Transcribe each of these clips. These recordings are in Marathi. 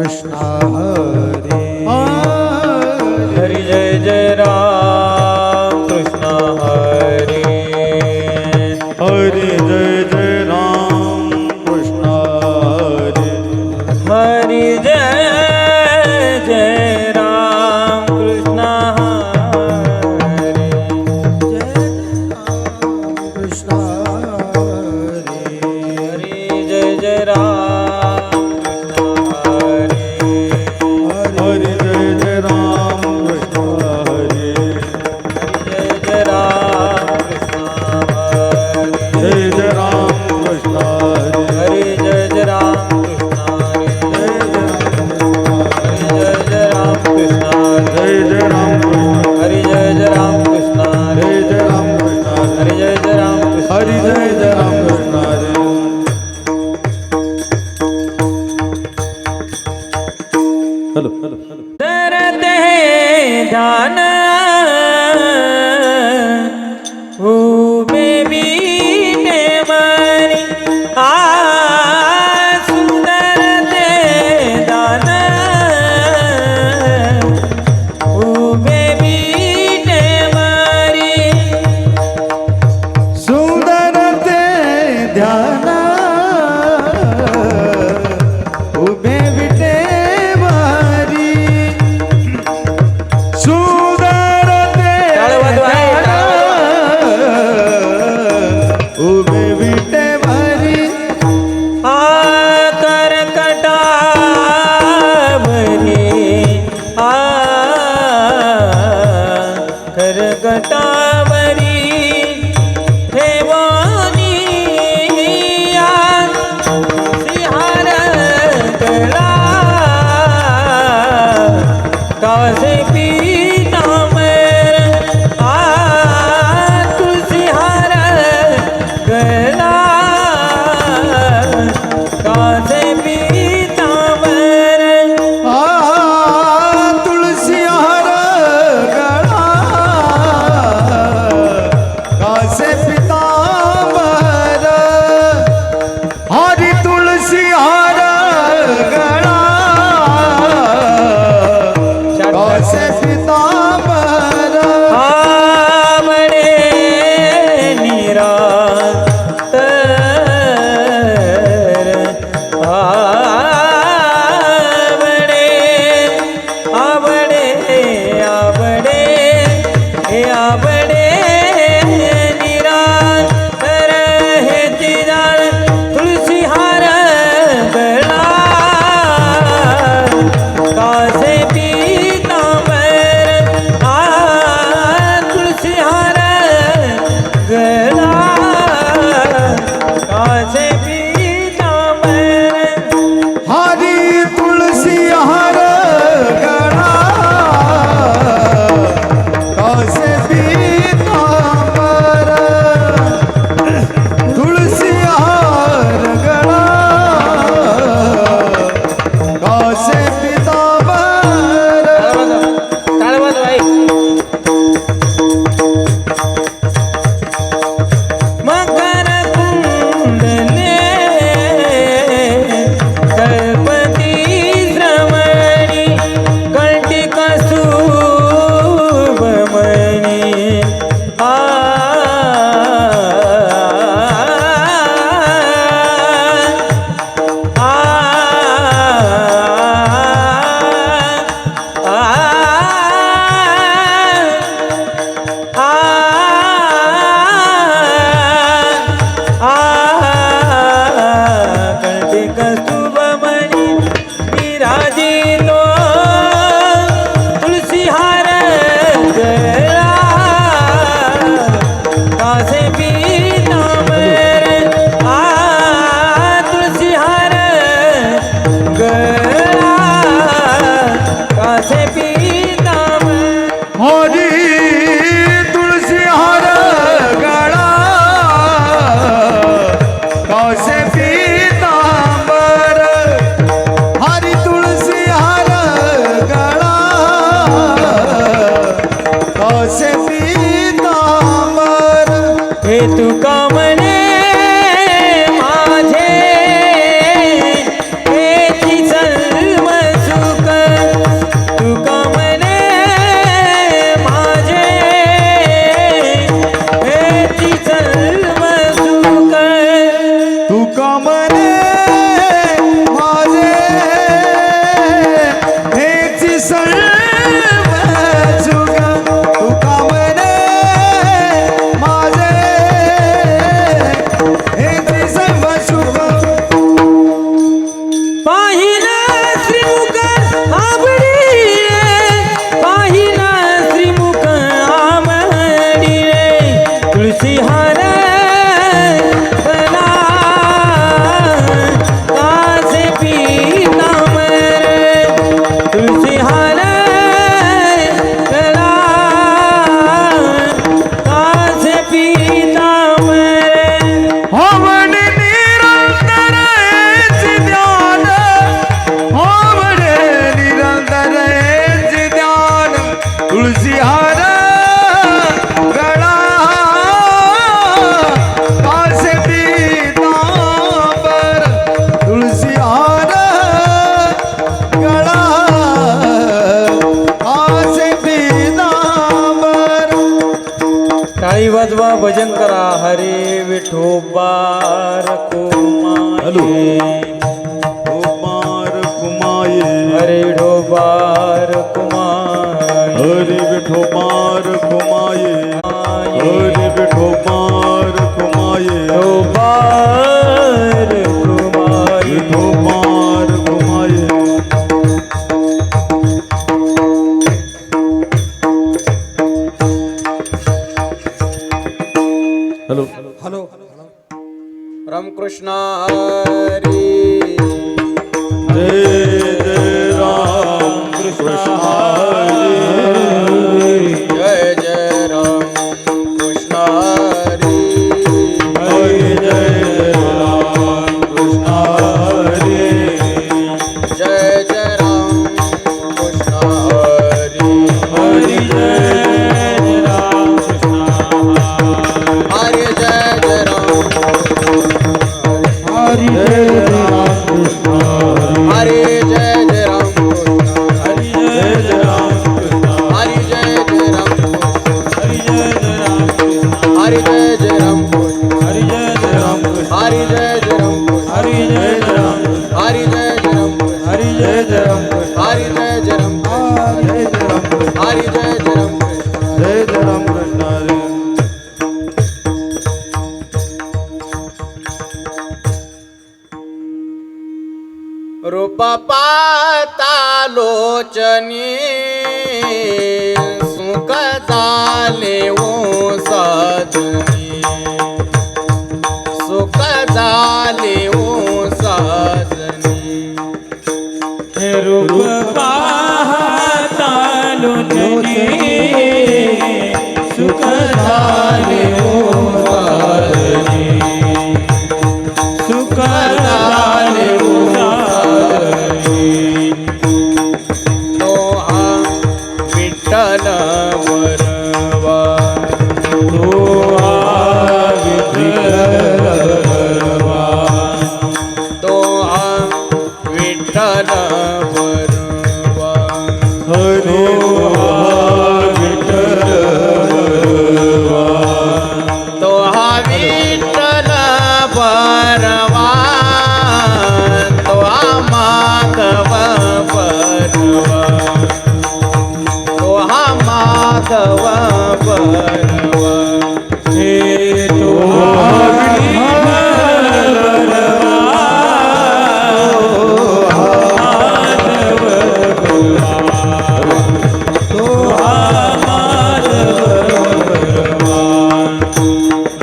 कृष्ण हरे हरि जय जय राम कृष्ण हरे हरि जय जय राम कृष्ण हरे हरि जय जय राम कृष्ण हरे कृष्ण हरे हरि जय जय राम कृष्ण हरे बारकुमाई हरी विठोबार कुमाये हरी विठोबार कुमाये बारकुमाई विठोबार कुमाये हॅलो हॅलो रामकृष्ण हरी जय जय राम कृष्ण हरी जय जय राम कृष्ण हरी हरी जय राम कृष्ण हरी जय जय राम कृष्ण हरी हरी जय राम कृष्ण हरी जय जय राम हरी जय राम कृष्ण हरी जय जय राम हरी जय राम कृष्ण हरी जय जय राम हरी जय राम कृष्ण हरी जय जय राम हरी जय राम कृष्ण हरी जय जय राम हरी जय राम हरी जय जय राम हरी जय राम हरी जय जय राम जय जय राम कृष्ण हरी जय जय राम जय जय राम कृष्ण हरी रूप पाता लोचनी सुख झाले ओ साधनी सुख झाले ओ साधनी रूप पाहता लोचनी सुख झाले ओ साधनी सुख झाले ओ साधनी तो हा विठ्ठल वरवा तो तो हा विठ्ठल वरवा हरी विठ्ठल तो हा विठ्ठल बरवा तो हा माधव बरवा तो हा माधव बरवा हे तो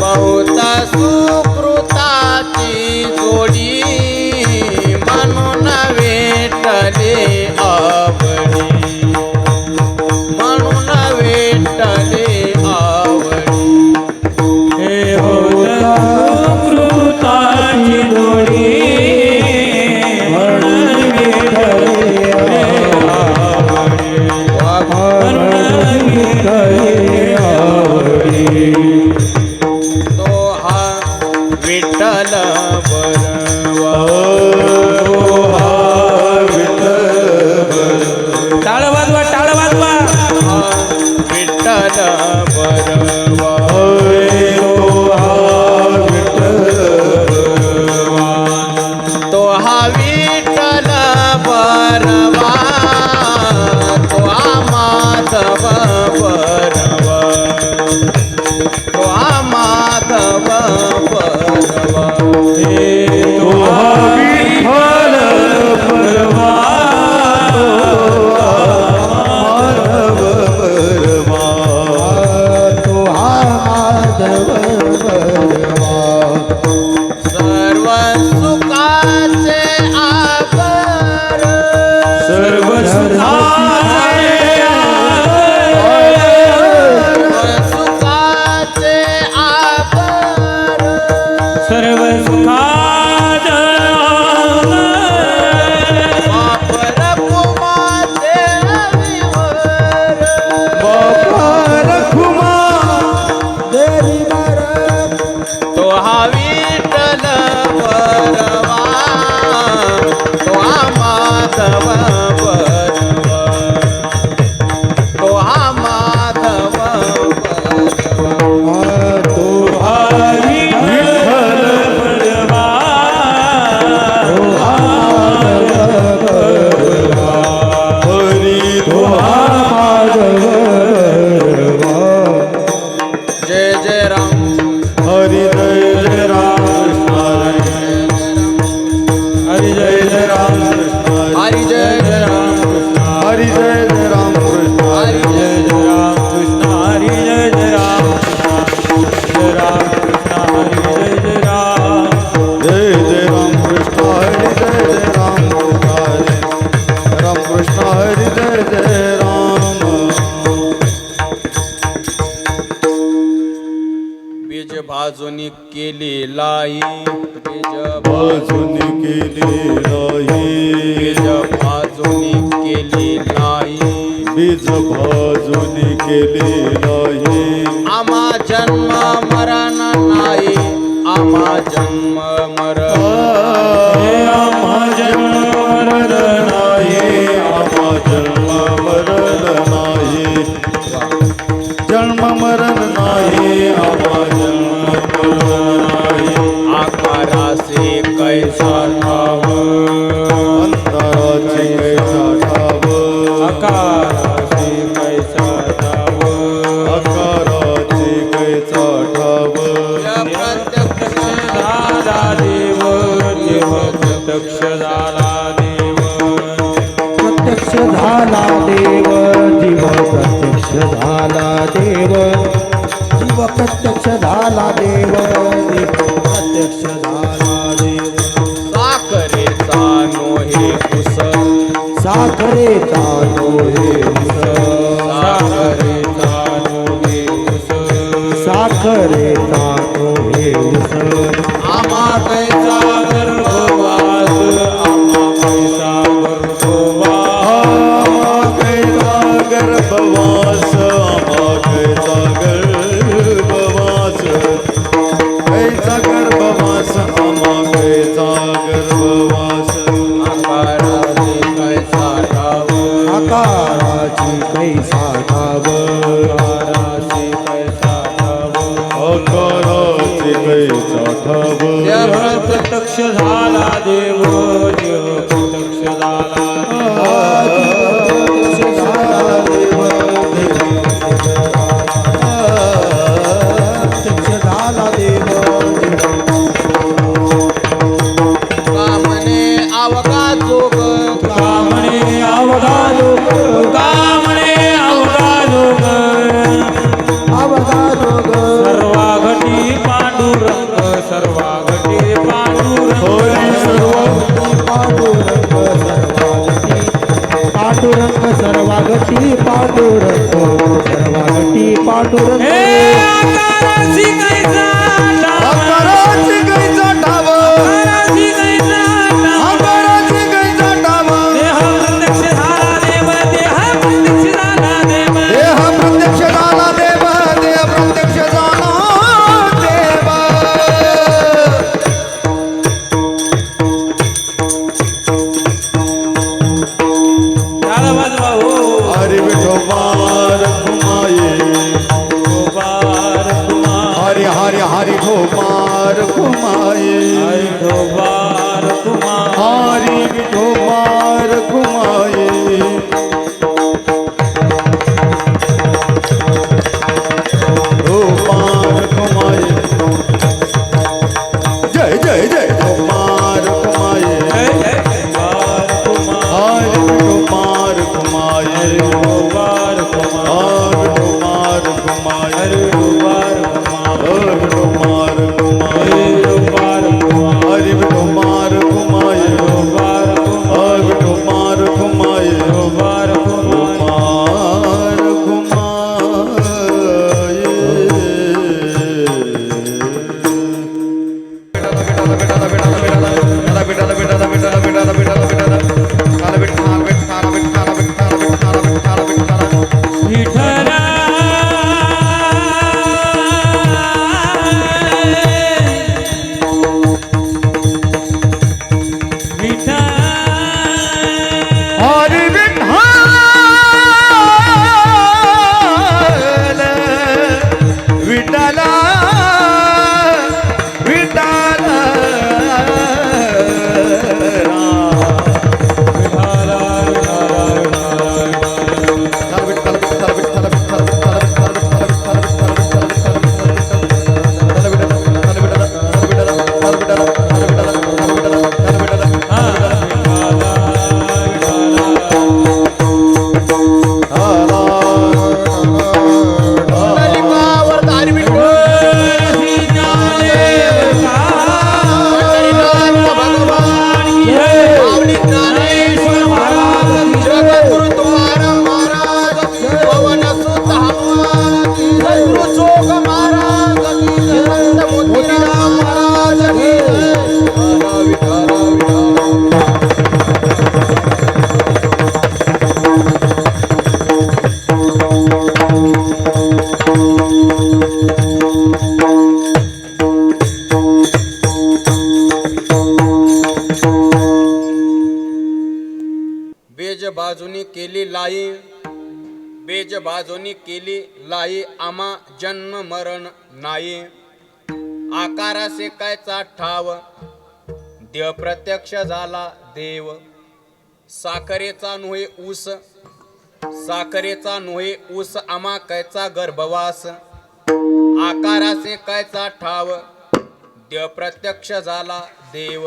बहुत सुकृताची जोडी म्हणून वेटले आवडी म्हणून वेटले आवडी हे कृताची जोडी म्हणून विठ्ठले आवडी म्हणून विठ्ठले आवडी तो हा विठ्ठल बरवा टाळ वाजवा टाळ वाजवा हा विठ्ठल बरवा तो हा विठ्ठल बरवा तो हा माधव बरवा तो हा माधव बरवा हे तो विठ्ठल परवा तो हा माधव बरवा सर्व सुखाचे आगर सर्व सुखाचे सुखाचे आगर सर्व सुखात वापर कुमाते विवर रखुमा देवी बर तो हा विठ्ठल बरवा तो हा माधव बरवा तो हा माधव बरवा तो विठ्ठल परवा केली लाई बीज बाजूनी केली नाही बीज बाजूनी केली लाई बीज बाजूनी केली नाही आमा जन्म मरण नाही आमा जन्म मरण हे आम्हा जन्म मरण नाही आम्हा जन्म मरण नाही जन्म मरण नाही आम्हा जन्म मरण नाही आकारासे कैसा ठाव अंतराचे कैसा ठाव आकाराचे कैसा ठाव आकाराचे कैसा ठाव प्रत्यक्ष झाला देव देव प्रत्यक्ष झाला देव प्रत्यक्ष झाला देव जीव प्रत्यक्ष झाला देव जीव प्रत्यक्ष झाला देव जीव प्रत्यक्ष झाला देव साखरेचा नोहे कुस साखरेचा डोळे साखरेचा नोहे उस साखरेचा डोळे आमा कैसा गर्भवास आम्हा कैसा गर्भवास कैचा गर्भवास कैचा गर्भवास आम्हा कैचा गर्भवास आकारासे कैसा ठाव आकाराची कैसा ठाव आकाराचे कैसा ठाव आकाराची कैसा ठाव देव प्रत्यक्ष झाला देव देव प्रत्यक्ष झाला प्रत्यक्ष झाला देव देव प्रत्यक्ष झाला देव कामने अवघा जोग कामणे अवघा लोक कामणे अवघा लोक अवघा जोग सर्वा घटी पांडुरंग सर्वा घटी पांडुरंग पांडुरंग सर्वागती पांडुरंग सर्वागती पांडुरंग हे आकाराची कैसा ठाव आकाराची कैसा ठाव आकाराची कैसा ठाव आकाराची कैसा ठाव देह प्रत्यक्ष झाला देव देह प्रत्यक्ष झाला देव देह प्रत्यक्ष झाला देव देह प्रत्यक्ष झाला देव टाळा वाजवा हो हरी विठोबा रखुमाये गोपाळ कुमार हरी हरी बेज बाजूनी केली लाई, बेज बाजूनी केली लाई, आम्हा जन्म मरण नाही. आकारासे कायचा ठाव, देव प्रत्यक्ष झाला देव. साखरेचा नोहे ऊस, साखरेचा नोहे ऊस, आम्हा कायचा गर्भवास. आकारासे कायचा ठाव, देव प्रत्यक्ष झाला देव.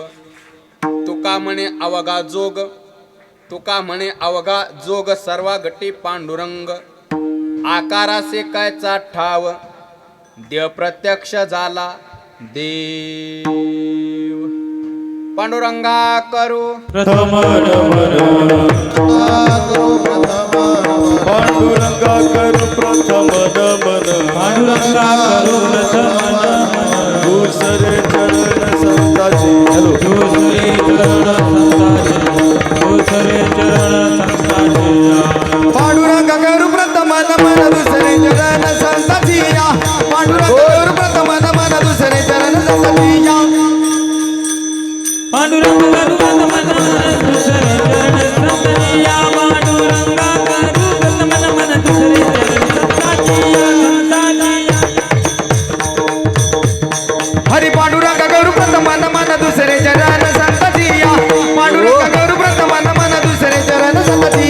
तुका म्हणे अवघा जोग, तुका म्हणे अवघा जोग, सर्वा गटी पांडुरंग. आकारासे कायचा ठाव, देव प्रत्यक्ष झाला देव. पांडुरंगा करू प्रथम पांडुरंगा करू प्रथम नमन, पांडुरंगा करू प्रथम नमन. दुसरे चरण संताची. दुसरे चरण संताचे, दुसरे चरण संताचे. पांडुरंगा करू प्रथम नमन, दुसरे चरण संताची. पांडुरंगा करू प्रथम नमन, दुसरे चरण संताची. पांडुरंग करू प्रथम नमन, दुसरे चरण संताचे. पांडुरंगा करू प्रथम नमन, दुसरे चरण संताचे. हरी पांडुरंगा करू प्रथम नमन, दुसरे चरण संताची. पांडुरंगा करू प्रथम नमन, दुसरे चरण संताची.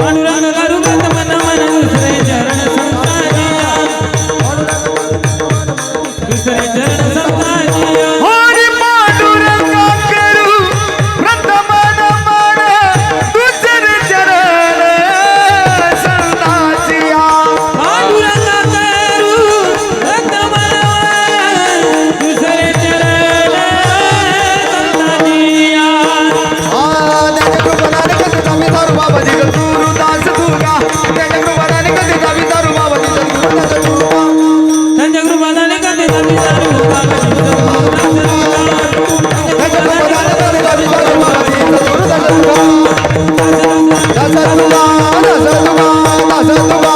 पांडुरंग करू प्रथम नमन, दुसरे चरण संताचे. दुसरे चरण संताचे. हरी पांडुरंगा करू प्रथम नमन, दुसरे चरण संताची. पांडुरंग करू प्रथम नमन, दुसरे चरण संताचे. त्याच्या कृपाने कधीचा मी दारू बाबा दिगल गुरु दास तुगा. त्याच्या कृपाने कधीचा मी दारू बाबा दिगल गुरु दास तुगा. त्यांच्या कृपाने कधी कधी चालू बाबा त्याच्या कृपाने कधीचा मी दारू बाबा दिगल गुरु दास तुगा. दास तुगा, दास तुगा, दास तुगा.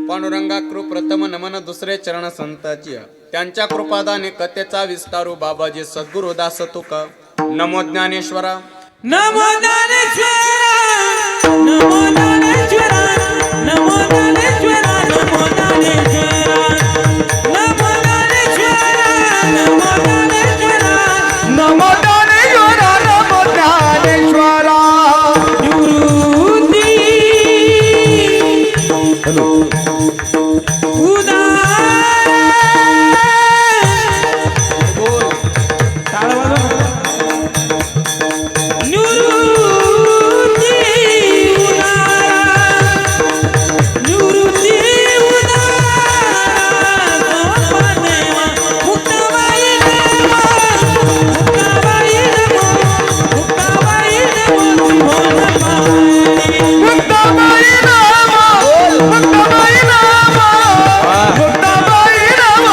पांडुरंगा कृ प्रथम नमन, दुसरे चरण संताची. त्यांच्या कृपादाने कथेचा विस्तारू बाबाजी सद्गुरु दास तुका. नमो ज्ञानेश्वरा. नमो ज्ञानेश्वरा, नमो ज्ञानेश्वरा, नमो ज्ञानेश्वरा, नमो ज्ञानेश्वरा, नमो ज्ञानेश्वरा, नमो ज्ञानेश्वरा. नमो ज्ञानेश्वरा, नमो ज्ञानेश्वरा. निवृत्ती उदार. टाळा वाजवा. निवृत्ती उदार, निवृत्ती उदार. देवा मुक्ताबाई देवा, मुक्ताबाई देवा, मुक्ताबाई देवा, मुक्ताबाई नाम, मुक्ताबाई नाम, मुक्ताबाई नाम.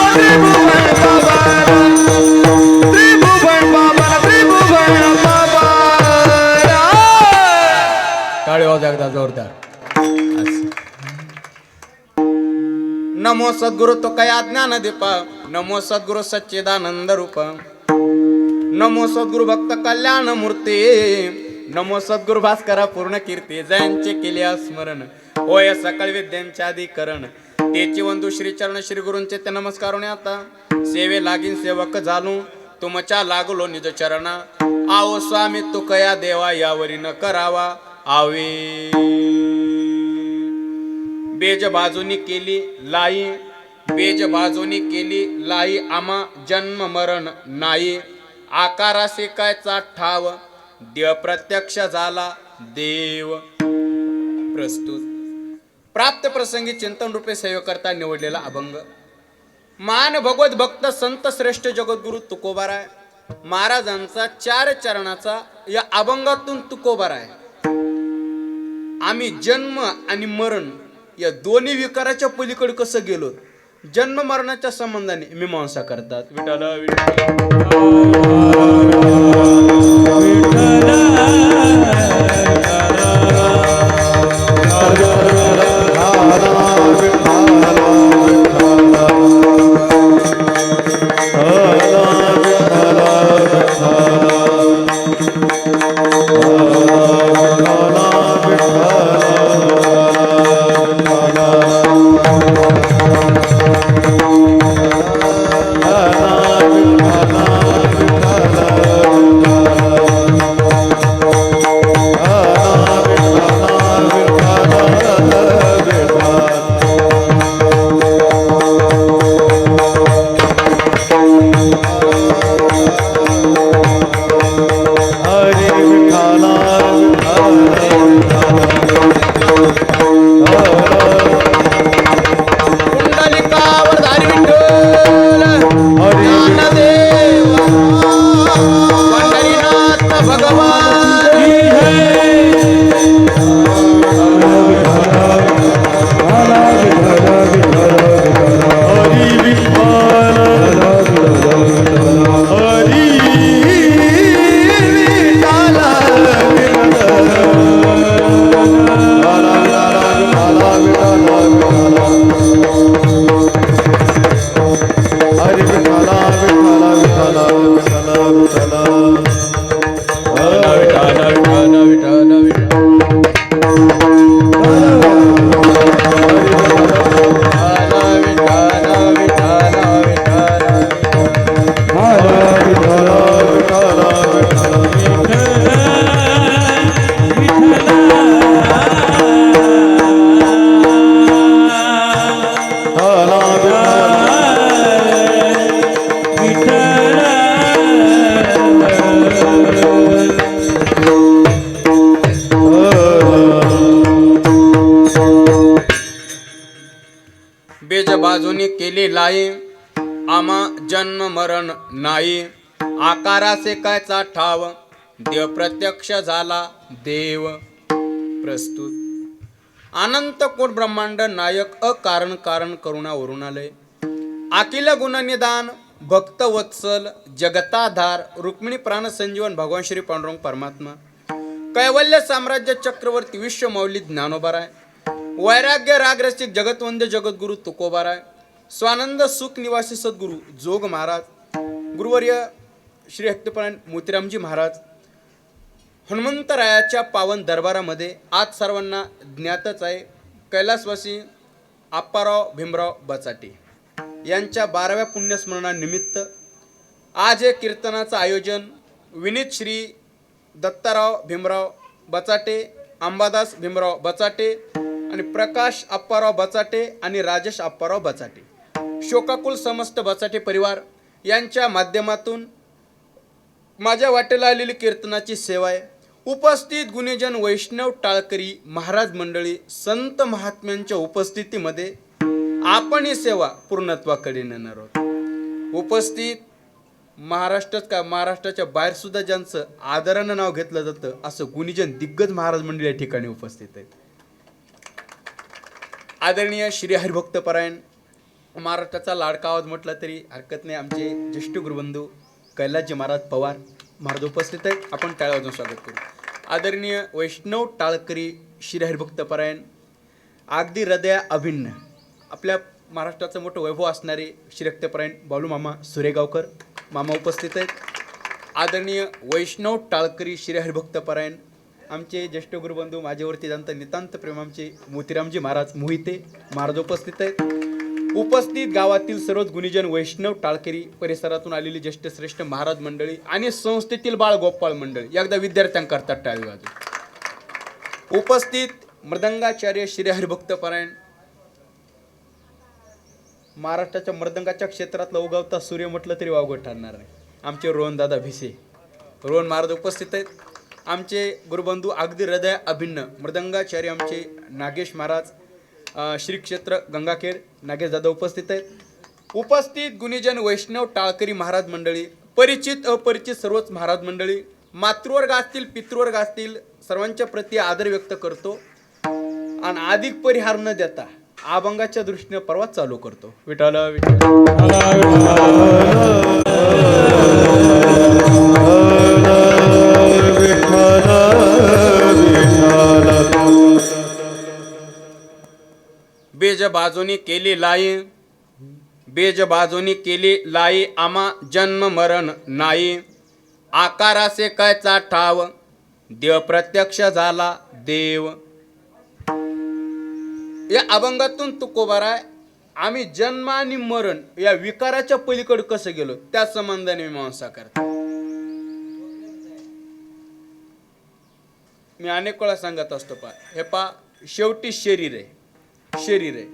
त्रिभुवन बाबा, त्रिभुवन बाबा. टाळी वाजवा एकदा जोरदार. नमो सद्गुरु तो कया ज्ञान दीपा. नमो सद्गुरु सच्चिदानंद रूप. नमो सद्गुरु भक्त कल्याण मूर्ती. नमो सद्गुरु भास्करा पूर्ण कीर्ती. जयांचे केले स्मरण, होय सकळ विद्यांचे अधिकरण. तेची वंदू श्री चरण श्री गुरूंचे ते नमस्कार आता. सेवे लागीन सेवक झालो, तुमच्या लागलो निज चरणा. आओ स्वामी तू कया देवा, यावरी न करावा आवे. बेज बाजूनी केली लाई, बेज बाजूनी केली लाई, आम्हा जन्म मरण नाही. आकारासे कायचा ठाव, देव प्रत्यक्ष झाला देव. प्रस्तुत प्राप्त प्रसंगी चिंतन रूपे सेवेकरता निवडलेला अभंग. मान भगवत भक्त संत श्रेष्ठ जगद्गुरु तुकोबाराय महाराजांचा 4 चरणाचा या अभंगातून तुकोबाराय. आम्ही जन्म आणि मरण या दोन्ही विकाराच्या पलीकडे कसं गेलो, जन्म मरणाच्या संबंधाने मीमांसा करतात. विठ्ठल कुंडलिकावर धारी विठ्ठल ज्ञानदेव पंढरीनाथ भगवान बेज बाजूने केले लाई आमा जन्म मरण नाही आकारासे कायचा ठाव देव प्रत्यक्ष झाला देव प्रस्तुत अनंत कोट ब्रह्मांड नायक अकारण कारण करुणा वरुणालय अखिल गुण निदान भक्त वत्सल जगताधार रुक्मिणी प्राण संजीवन भगवान श्री पांडुरंग परमात्मा कैवल्य साम्राज्य चक्रवर्ती विश्वमौली ज्ञानोबाराय वैराग्य रागरसिक जगतवंद्य जगद्गुरु तुकोबाराय स्वानंद सुख निवासी सद्गुरु जोग महाराज गुरुवर्य श्री हक्तपरायण मोतीरामजी महाराज हनुमंतरायाच्या पावन दरबारामध्ये आज सर्वांना ज्ञातच आहे कैलासवासी आप्पाराव भीमराव बचाटे यांच्या 12व्या पुण्यस्मरणानिमित्त आज हे कीर्तनाचं आयोजन विनीत श्री दत्ताराव भीमराव बचाटे अंबादास भीमराव बचाटे आणि प्रकाश आप्पाराव बचाटे आणि राजेश आप्पाराव बचाटे शोकाकुल समस्त बचाटे परिवार यांच्या माध्यमातून माझ्या वाटेला आलेली कीर्तनाची सेवा आहे. उपस्थित गुणीजन वैष्णव टाळकरी महाराज मंडळी संत महात्म्यांच्या उपस्थितीमध्ये आपण ही सेवा पूर्णत्वाकडे नेणार आहोत. उपस्थित महाराष्ट्राच्या बाहेर सुद्धा ज्यांचं आदरानं नाव घेतलं जातं असं गुणीजन दिग्गज महाराज मंडळी या ठिकाणी उपस्थित आहेत. आदरणीय श्री हरिभक्तपरायण महाराष्ट्राचा लाडका आवाज म्हटलं तरी हरकत नाही आमचे ज्येष्ठ गुरुबंधू कैलासजी महाराज पवार महाराज उपस्थित आहेत. आपण टाळ्या वाजवून स्वागत करू. आदरणीय वैष्णव टाळकरी श्री हरिभक्तपरायण अगदी हृदया अभिन्न आपल्या महाराष्ट्राचं मोठं वैभव असणारे श्री हक्तपरायण बालू मामा सुरेगावकर मामा उपस्थित आहेत. आदरणीय वैष्णव टाळकरी श्री हरिभक्तपरायण आमचे ज्येष्ठ गुरुबंधू माझ्यावरती जाणता नितांत प्रेम आमचे मोतीरामजी महाराज मोहिते महाराज उपस्थित आहेत. उपस्थित गावातील सर्वच गुणीजन वैष्णव टाळकरी परिसरातून आलेली ज्येष्ठ श्रेष्ठ महाराज मंडळी आणि संस्थेतील बाळ गोपाळ मंडळी एकदा विद्यार्थ्यांकरता टाळी वाजू. उपस्थित मृदंगाचार्य श्री हरिभक्तपरायण महाराष्ट्राच्या मृदंगाच्या क्षेत्रातला उगवता सूर्य म्हटलं तरी वावगं ठरणार नाही आमचे रोहन दादा भिसे रोहन महाराज उपस्थित आहेत. आमचे गुरुबंधू अगदी हृदय अभिन्न मृदंगाचार्य आमचे नागेश महाराज श्री क्षेत्र गंगाखेड नागेश दादा उपस्थित आहेत. उपस्थित गुणीजन वैष्णव टाळकरी महाराज मंडळी परिचित अपरिचित सर्वच महाराज मंडळी मातृवर्ग असतील पितृवर्ग असतील सर्वांच्या प्रती आदर व्यक्त करतो आणि अधिक परिहार न देता अभंगाच्या दृष्टीने परवा चालू करतो. विठ्ठल बेज बाजूनी केली लाई बेज बाजूनी केली लाई आमा जन्म मरण नाही आकारासे कायचा ठाव देव प्रत्यक्ष झाला देव. या अभंगातून तुकोबाराय आम्ही जन्म आणि मरण या विकाराच्या पलीकडे कसं गेलो त्या संबंधाने मीमांसा करतो. मी अनेक वेळा सांगत असतो हे शेवटी शरीर आहे.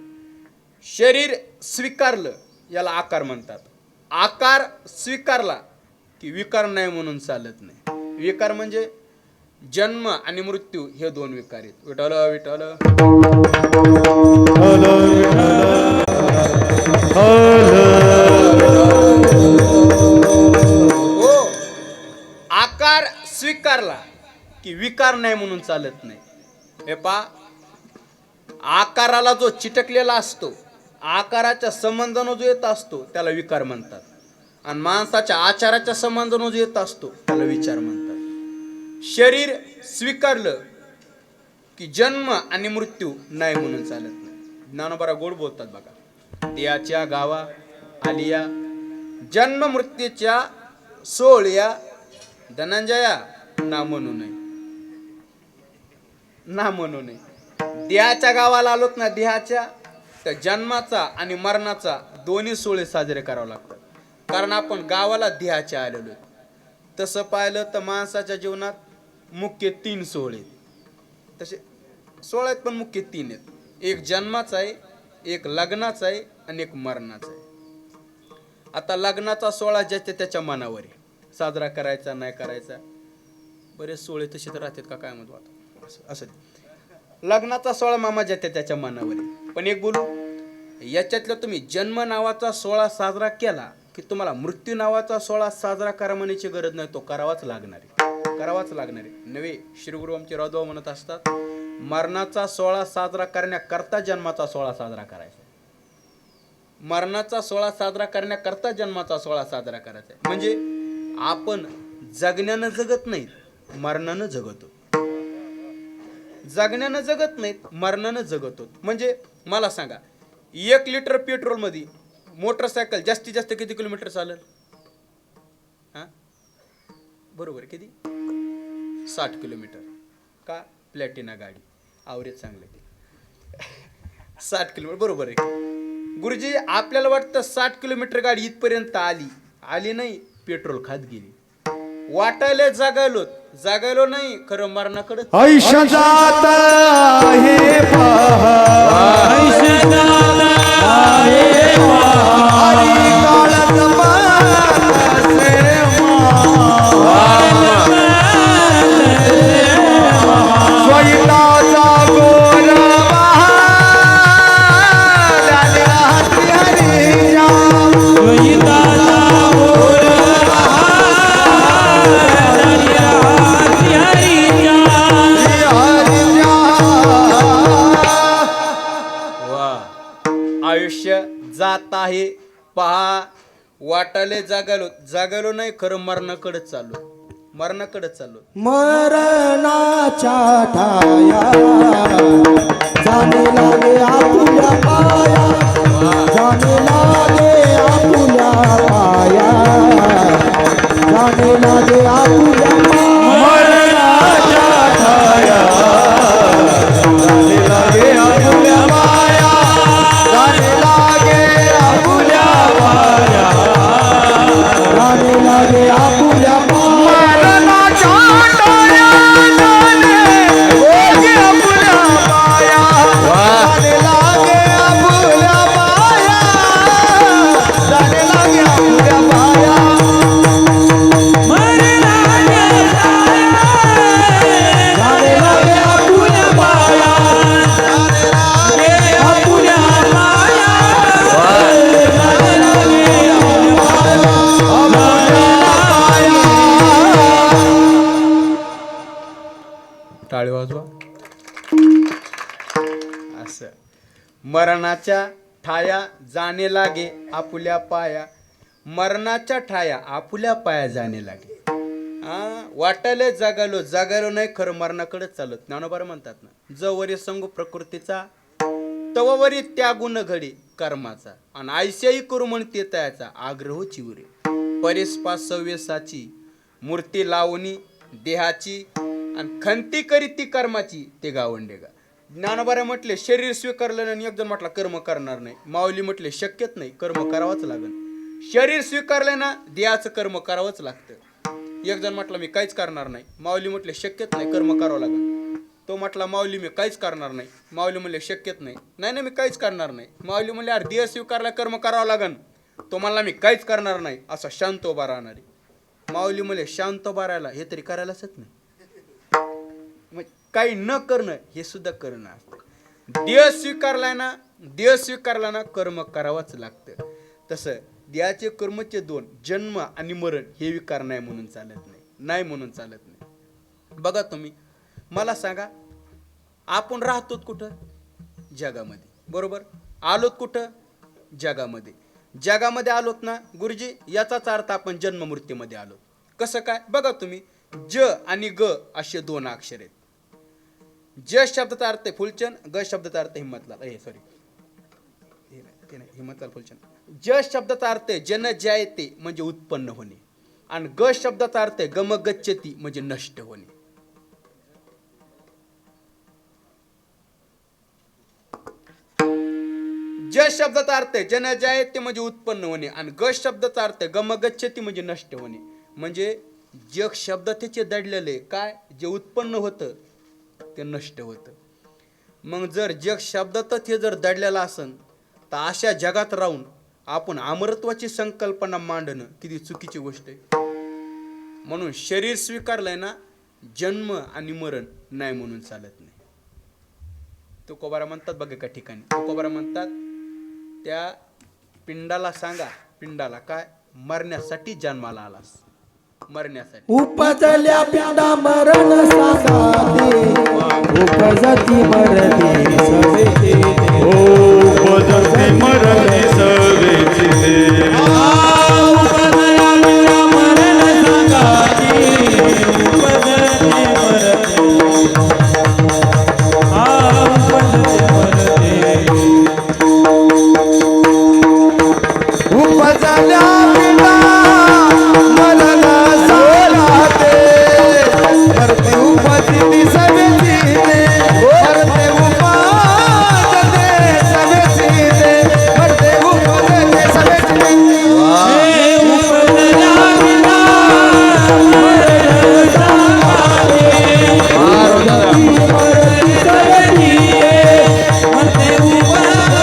शरीर स्वीकारलं याला आकार म्हणतात. आकार स्वीकारला की विकार नाही म्हणून चालत नाही. विकार म्हणजे जन्म आणि मृत्यू हे दोन विकार आहेत. विठ्ठल विठ्ठल हो. आकार स्वीकारला की विकार नाही म्हणून चालत नाही. हे आकाराला जो चिटकलेला असतो, आकाराच्या संबंधानं जो येत असतो त्याला विकार म्हणतात. आणि माणसाच्या आचाराच्या संबंधानं जो येत असतो त्याला विचार म्हणतात. शरीर स्वीकारलं की जन्म आणि मृत्यू नाही म्हणून चालत नाही. ज्ञानोबा गोड बोलतात बघा. देयाच्या गावा आलिया जन्म मृत्यूच्या सोहळ्या धनंजया ना म्हणू नये. देहाच्या गावाला आलोत ना, देहाच्या तर जन्माचा आणि मरणाचा दोन्ही सोहळे साजरे करावे लागतात. कारण आपण गावाला देहाच्या आलेलो. तसं पाहिलं तर माणसाच्या जीवनात मुख्य 3 सोहळे तसे 16 आहेत, पण मुख्य 3 आहेत. एक जन्माचा आहे, एक लग्नाचा आहे आणि एक मरणाचा आहे. आता लग्नाचा सोहळा ज्याच्या त्याच्या मनावर आहे, साजरा करायचा नाही करायचा. बरेच सोहळे तसे तर राहतात का काय म्हणतो असं. लग्नाचा सोहळा मामा ज्याच्या त्याच्या मनावर आहे. पण एक बोलू, याच्यातला तुम्ही जन्म नावाचा सोहळा साजरा केला की तुम्हाला मृत्यू नावाचा सोहळा साजरा करा म्हणायची गरज नाही. तो करावाच लागणार आहे. नव्हे, श्री गुरु आमचे रावभाऊ म्हणत असतात, मरणाचा सोहळा साजरा करण्याकरता जन्माचा सोहळा साजरा करायचा. मरणाचा सोहळा साजरा करण्याकरता जन्माचा सोहळा साजरा करायचा. म्हणजे आपण जगण्यानं जगत नाहीत, मरणानं जगतो. जगण्यानं जगत नाहीत, मरणानं जगतो. म्हणजे मला सांगा, 1 लिटर पेट्रोल मध्ये मोटरसायकल जास्तीत जास्त किती किलोमीटर चालेल? बरोबर, किती? 60 किलोमीटर. का? प्लॅटिना गाडी, आवरेज चांगले. 60 किलोमीटर बरोबर आहे. गुरुजी, आपल्याला वाटतं 60 किलोमीटर गाडी इथपर्यंत आली नाही, पेट्रोल खात गेली. वाटायला जागायलो नाही, खरं मरणाकडे आयुष्य जात आहे पहा, हरी काळात मानसे स्वयंताचा गोर आयुष्य जात आहे पहा, वाटाले जागालो नाही, खरं मरणाकडे चाललो. मरणाच्या ठाया जाणे लागे आपुल्या पाया, जाणे लागे आपुल्या पाया, जाणे लागे आपुल्या मरणाच्या ठाया जाणे लागे आपुल्या पाया, जाणे लागे आपुल्या पाया, जाणे लागे आपुल्या टाळी वाजवा. असं मरणाच्या ठाया जाणे लागे आपुल्या पाया, मरणाच्या ठाया आपुल्या पाया जाणे लागे. वाटायला जागालो नाही, खरं मरणाकडे चालत. ज्ञानोबा म्हणतात ना, जवरी संगू प्रकृतीचा तववरी त्यागुण घडी कर्माचा, आणि ऐशाही करू म्हणते तयाचा आग्रह चिवरे. परेस्पा सव्यसाची मूर्ती लावणी देहाची आणि खंती करी ती कर्माची ते गावंडे गा. ज्ञानोबाने म्हटले शरीर स्वीकारलं आणि एक जण म्हटला कर्म करणार नाही. माऊली म्हटले शक्यच नाही, कर्म करावंच लागेल. शरीर स्वीकारलं ना देहाचं कर्म करावंच लागतं. एक जण म्हटलं मी काहीच करणार नाही. माऊली म्हटले शक्यच नाही, कर्म करावं लागेल. तो म्हटला माऊली मी काहीच करणार नाही. माऊली म्हणले शक्यच नाही. नाही नाही मी काहीच करणार नाही. माऊली म्हणले अरे देह स्वीकारला कर्म करावं लागेल. तो म्हणला मी काहीच करणार नाही. असा शांत उभा राहणारे. माऊली म्हणले शांत उभा राहायला हे तरी करायलाच नाही. मग काही न करणं हे सुद्धा करणं असतं. देह स्वीकारला ना कर्म करावंच लागतं. तसं देहाचे कर्मचे दोन, जन्म आणि मरण, हे विकार नाही म्हणून चालत नाही. नाही म्हणून चालत नाही. बघा तुम्ही मला सांगा, आपण राहतो कुठं? जगामध्ये, बरोबर? आलोत कुठं? जगामध्ये. जगामध्ये आलोत ना गुरुजी, याचाच अर्थ आपण जन्म मृत्यूमध्ये आलोत. कसं काय? बघा तुम्ही, ज आणि ग असे दोन अक्षर आहेत. ज शब्दाचा अर्थ फुलचंद, ग शब्दाचा अर्थ हिम्मतलाल. सॉरी हिम्मतलाल फुलचंद. ज शब्दाचा अर्थ जन जायते म्हणजे उत्पन्न होणे, आणि ग शब्दाचा अर्थ गम गच्छती म्हणजे नष्ट होणे. ज शब्दाचा अर्थ जन जायते म्हणजे उत्पन्न होणे, आणि ग शब्दाचा अर्थ गम गच्छती म्हणजे नष्ट होणे. म्हणजे जग शब्द त्याचे दडलेले काय, जे उत्पन्न होतं ते नष्ट होतं. मग जर जग शब्दातच हे जर दडलेलं असन तर अशा जगात राहून आपण अमरत्वाची संकल्पना मांडणं किती चुकीची गोष्ट आहे. म्हणून शरीर स्वीकारलंय ना, जन्म आणि मरण नाही म्हणून चालत नाही. तुकोबारा म्हणतात बघा एका ठिकाणी, तुकोबारा म्हणतात त्या पिंडाला सांगा, पिंडाला काय, मरण्यासाठी जन्माला आलास, मरण्यासाठी. उपजल्या पिंडा मरण सांगाते, उपजती मरती सवेची दे. उपजती मरती सवेची दे. उपजल्या पिंडा मरण सांगाती, उपजते मरते. उपजते मरते. उपजल्या पिंडा मरण सांगाते, मरते उपजती सवेची दे. मरते उपजते सवेची दे. मरते उपजते सवेची दे. उपजल्या पिंडा मरण सांगाती, मरती सवेची दे.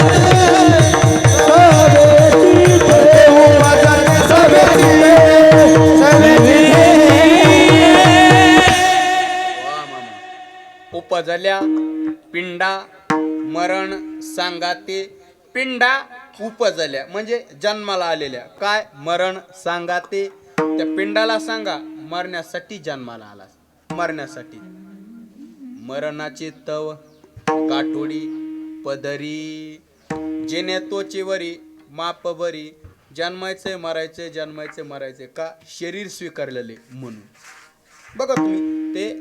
मरते उपजल्या पिंडा मरण सांगाते. पिंडा उपजल्या म्हणजे जन्माला आलेल्या, काय, मरण सांगाते. त्या पिंडाला सांगा मरण्यासाठी जन्माला आलास, मरण्यासाठी. मरणाची तव गाठोडी पदरी, जेने तोची वरी माप बरी. जन्मायचे मरायचे, जन्मायचे मरायचे, का, शरीर स्वीकारलेले म्हणून. बघा तुम्ही ते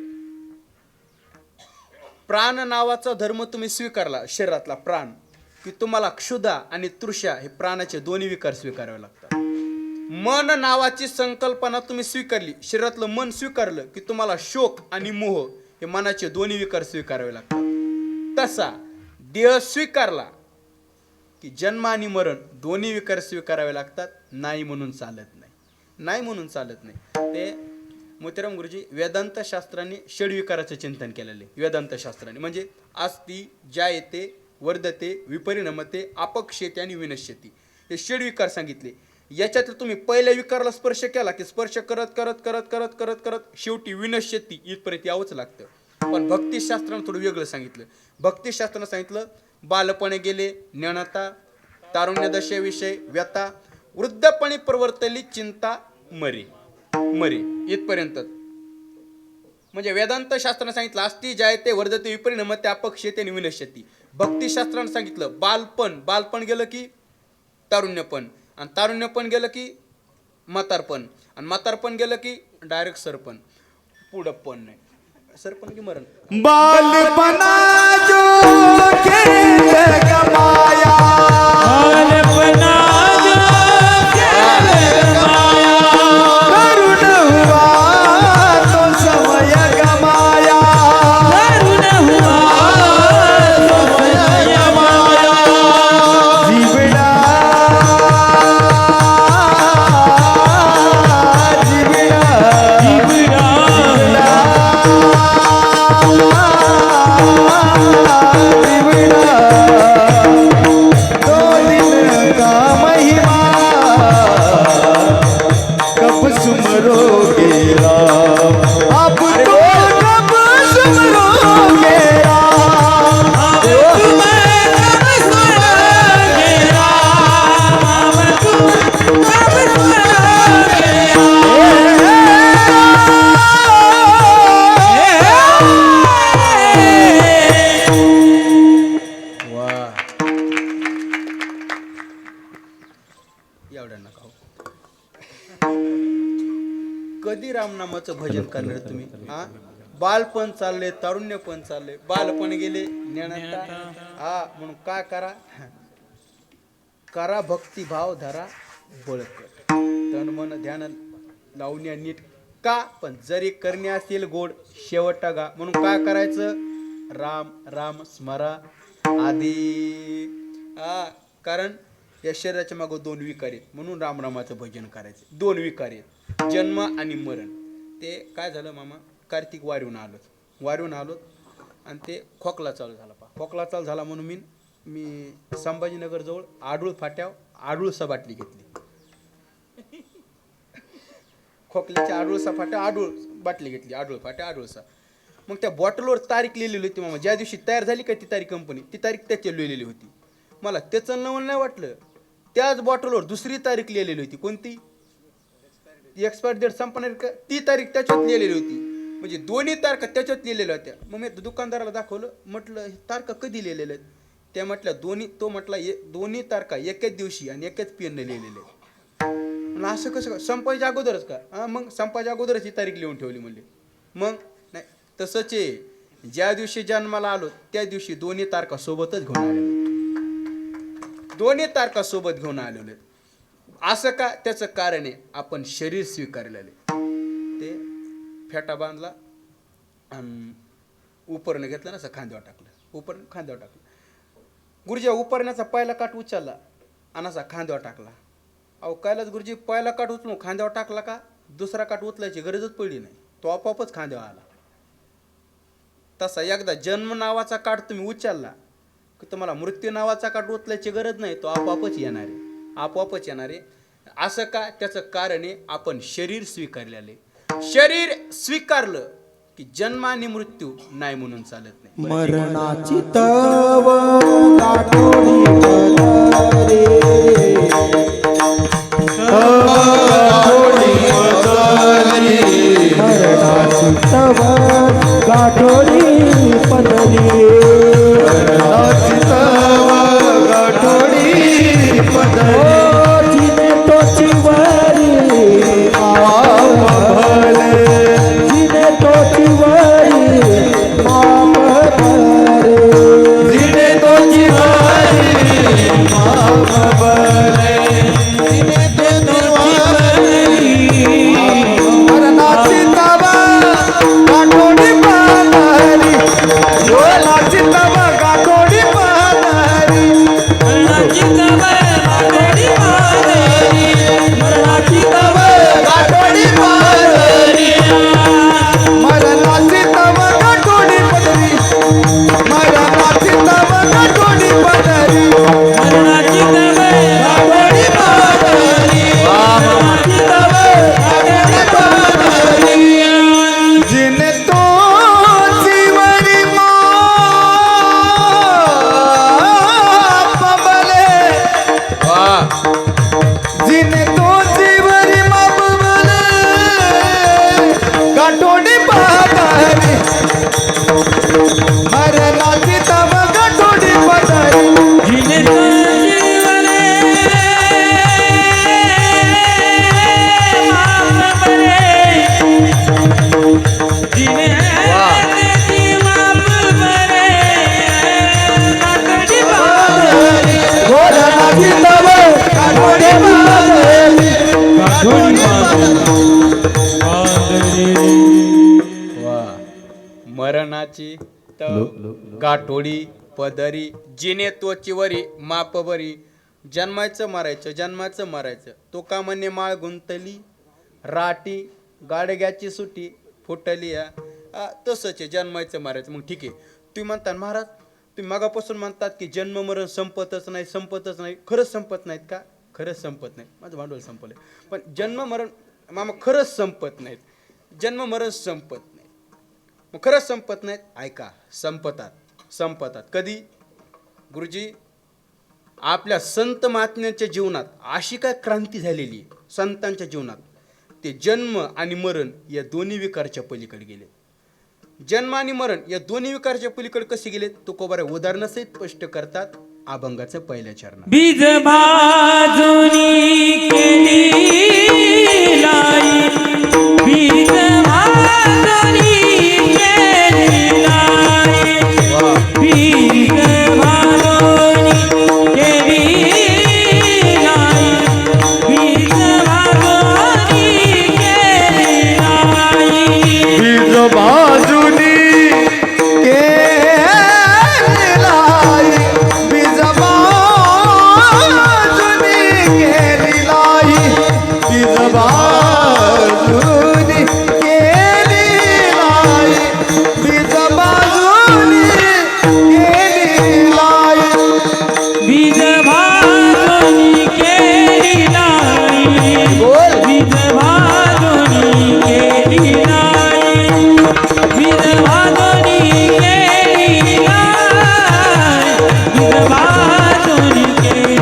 प्राण नावाचा धर्म तुम्ही स्वीकारला, शरीरातला प्राण, की तुम्हाला क्षुधा आणि तृषा हे प्राणाचे दोन्ही विकार स्वीकारावे लागतात. मन नावाची संकल्पना तुम्ही स्वीकारली, शरीरातलं मन स्वीकारलं की तुम्हाला शोक आणि मोह हे मनाचे दोन्ही विकार स्वीकारावे लागतात. तसा देह स्वीकारला की जन्म आणि मरण दोन्ही विकार स्वीकारावे लागतात. नाही म्हणून चालत नाही, नाही म्हणून चालत नाही. ते मोतीराम गुरुजी वेदांत शास्त्राने षडविकाराचं चिंतन केलेले. वेदांत शास्त्राने म्हणजे आस्ती, जायते, वर्धते, विपरिणमते, अपक्षेते आणि विनश्यती हे षडविकार सांगितले. याच्यातलं तुम्ही पहिल्या विकाराला स्पर्श केला की स्पर्श करत करत करत करत करत करत शेवटी विनश्यती इथपर्यंत यावंच लागतं. पण भक्तिशास्त्रानं थोडं वेगळं सांगितलं. भक्तिशास्त्रानं सांगितलं बालपणे गेले ज्ञानता, तारुण्य दशेविषयी व्यथा, वृद्धपणे प्रवर्तली चिंता मरे मरे इथपर्यंत. म्हणजे वेदांत शास्त्रानं सांगितलं अस्ति जायते वर्धते विपरिणमते अपक्षेते आणि विनश्यती. भक्तिशास्त्रानं सांगितलं बालपण, बालपण गेलं की तारुण्यपण, आणि तारुण्यपण गेलं की म्हातारपण, आणि म्हातारपण गेलं की डायरेक्ट सरपण, पुढं पण नाही, सरपण की मरण. बालपना जो खेल गमाया, बालपना जो खेल गमाया, तरुण हुआ रामनामाचं भजन करणार तुम्ही? हा, बालपण चाललंय, तारुण्य पण चाललंय, बालपण गेले ज्ञानात. हा, म्हणून काय करा, करा भक्तिभाव धरा बळकट, तन मन ध्यान लावून या नीट का, पण जरी करणे असेल गोड शेवट टाका. म्हणून काय करायचं, राम राम स्मरा आधी. हा, कारण या शरीराच्या मागं दोन विकार आहेत, म्हणून रामरामाचं भजन करायचं. दोन विकार आहेत, जन्म आणि मरण. ते काय झालं मामा, कार्तिक वारीहून आलो आणि ते खोकला चालू झाला. खोकला चालू झाला म्हणून मी संभाजीनगर जवळ आडूळ फाट्यावर आडूळसा बाटली घेतली. खोकल्याच्या आडूळसा फाट्या आडूळ बाटली घेतली, आडूळ फाट्या आडूळसा. मग त्या बॉटलवर तारीख लिहिलेली होती मामा, ज्या दिवशी तयार झाली का ती तारीख कंपनी, ती तारीख त्याची लिहिलेली होती. मला त्याचं नवल नाही वाटलं, त्याच बॉटलवर दुसरी तारीख लिहिलेली होती. कोणती, एक्सपायरी डेट संपणार का ती तारीख त्याच्यात लिहिलेली होती. म्हणजे दोन्ही तारखा त्याच्यात लिहिलेल्या होत्या. मग मी दुकानदाराला दाखवलं, म्हटलं हे तारखा कधी लिहिलेल्या आहेत? त्या म्हटल्या तो म्हटला दोन्ही तारखा एकच दिवशी आणि एकच पेनने लिहिलेले आहेत. म्हणलं असं कसं, संपायच्या अगोदरच का? हां, मग संपायच्या अगोदरच ही तारीख लिहून ठेवली म्हणली. मग नाही, तसंच आहे, ज्या दिवशी जन्माला आलो त्या दिवशी दोन्ही तारखा सोबतच घेऊन आलेलो, दोन्ही तारखा सोबत घेऊन आलेलो. असं का, त्याचं कारण आहे आपण शरीर स्वीकारलेले. ते फेटा बांधला आणि उपरनं घेतलं ना, असं खांद्यावर टाकलं, खांद्यावर टाकलं. गुरुजी उपरण्याचा पहिला काठ उचलला आणि असा खांद्यावर टाकला. अहो कैलास गुरुजी, पहिला काठ उचलून खांद्यावर टाकला का दुसरा काठ उचलायची गरजच पडली नाही, तो आपोआपच खांद्यावर आला. तसा एकदा जन्म नावाचा काठ तुम्ही उचलला की तुम्हाला मृत्यू नावाचा काठ उचलायची गरज नाही, तो आपोआपच येणार आहे. असं का, त्याचं कारण आहे आपण शरीर स्वीकारलेले. शरीर स्वीकारलं की जन्म आणि मृत्यू नाही म्हणून चालत नाही. मरणाची तव गाठोडी पदरी, मरणाची तव गाठोडी पदरी, मरणाची तव गाठोडी पदरी, जिने तोची वरी माप भले, जिने तोची वरी माप भले, जिने तोची वारी माप भले, जिने तोची वारी मरणाची तव गाठोडी पदरी, मरणाची तव गाठोडी पदरी, मरणाची तव गाठोडी पदरी, मरणाची तव गाठोडी पदरी, मरणाची तव गाठोडी पदरी, मरणाची तव गाठोडी पदरी, मरणाची तव गाठोडी पदरी, मरणाची तव गाठोडी पदरी, जिने तो जीवरी माप भले, जिने तो जीवरी माप भले, गाठोडी पदरी, मरणाची तव गाठोडी पदरी, जिने तो जीवने माप बरे, जिने त्याची माप बरे, गाठोडी पदरी, मरणाची तव गाठोडी पदरी, मरणाची गाठोडी पदरी, जिने तोचीवरी माप बरी. जन्माचं मरायचं, तो का म्हणे माळ गुंतली, राटी गाडग्याची सुटी फुटली. तसंच आहे, जन्मायचं मारायचं. मग ठीक आहे, तुम्ही म्हणता महाराज, तुम्ही मागापासून म्हणतात की जन्म मरण संपतच नाही. खरंच संपत नाहीत का? खरंच संपत नाहीत. माझं भांडवल संपलं, पण जन्म मरण मामा खरंच संपत नाहीत. जन्म मरण संपत नाही, मग खरंच संपत नाहीत. ऐका, संपतात. कधी गुरुजी, आपल्या संत महात्म्यांच्या जीवनात अशी काय क्रांती झालेली आहे संतांच्या जीवनात, ते जन्म आणि मरण या दोन्ही विकारच्या पलीकडे गेले. जन्म आणि मरण या दोन्ही विकारच्या पलीकडे कसे गेले, तुकोबारा उदाहरणासहित स्पष्ट करतात अभंगाच्या पहिल्या चरणात. बीज भाजुनी केली लाई, बीज बीज बाजुनी केली बीज बाजुनी केली बीज बाजुनी केली बीज बाजुनी केली बोल बीज बाजुनी केली बीज बाजुनी केली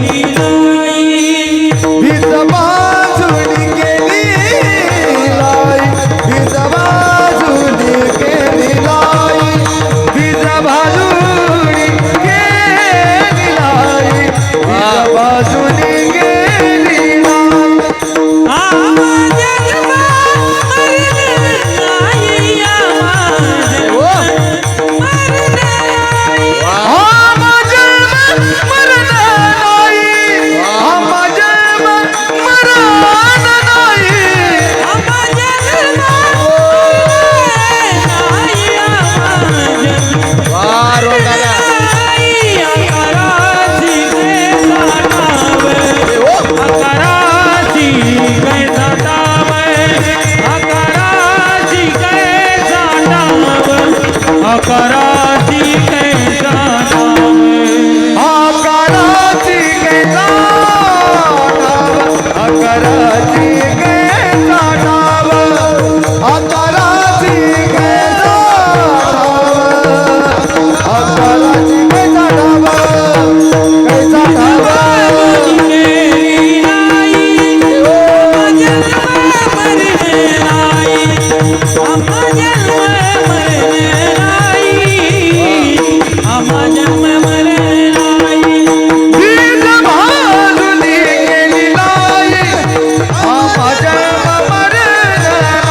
बीज बाजुनी केली बीज बाजुनी केली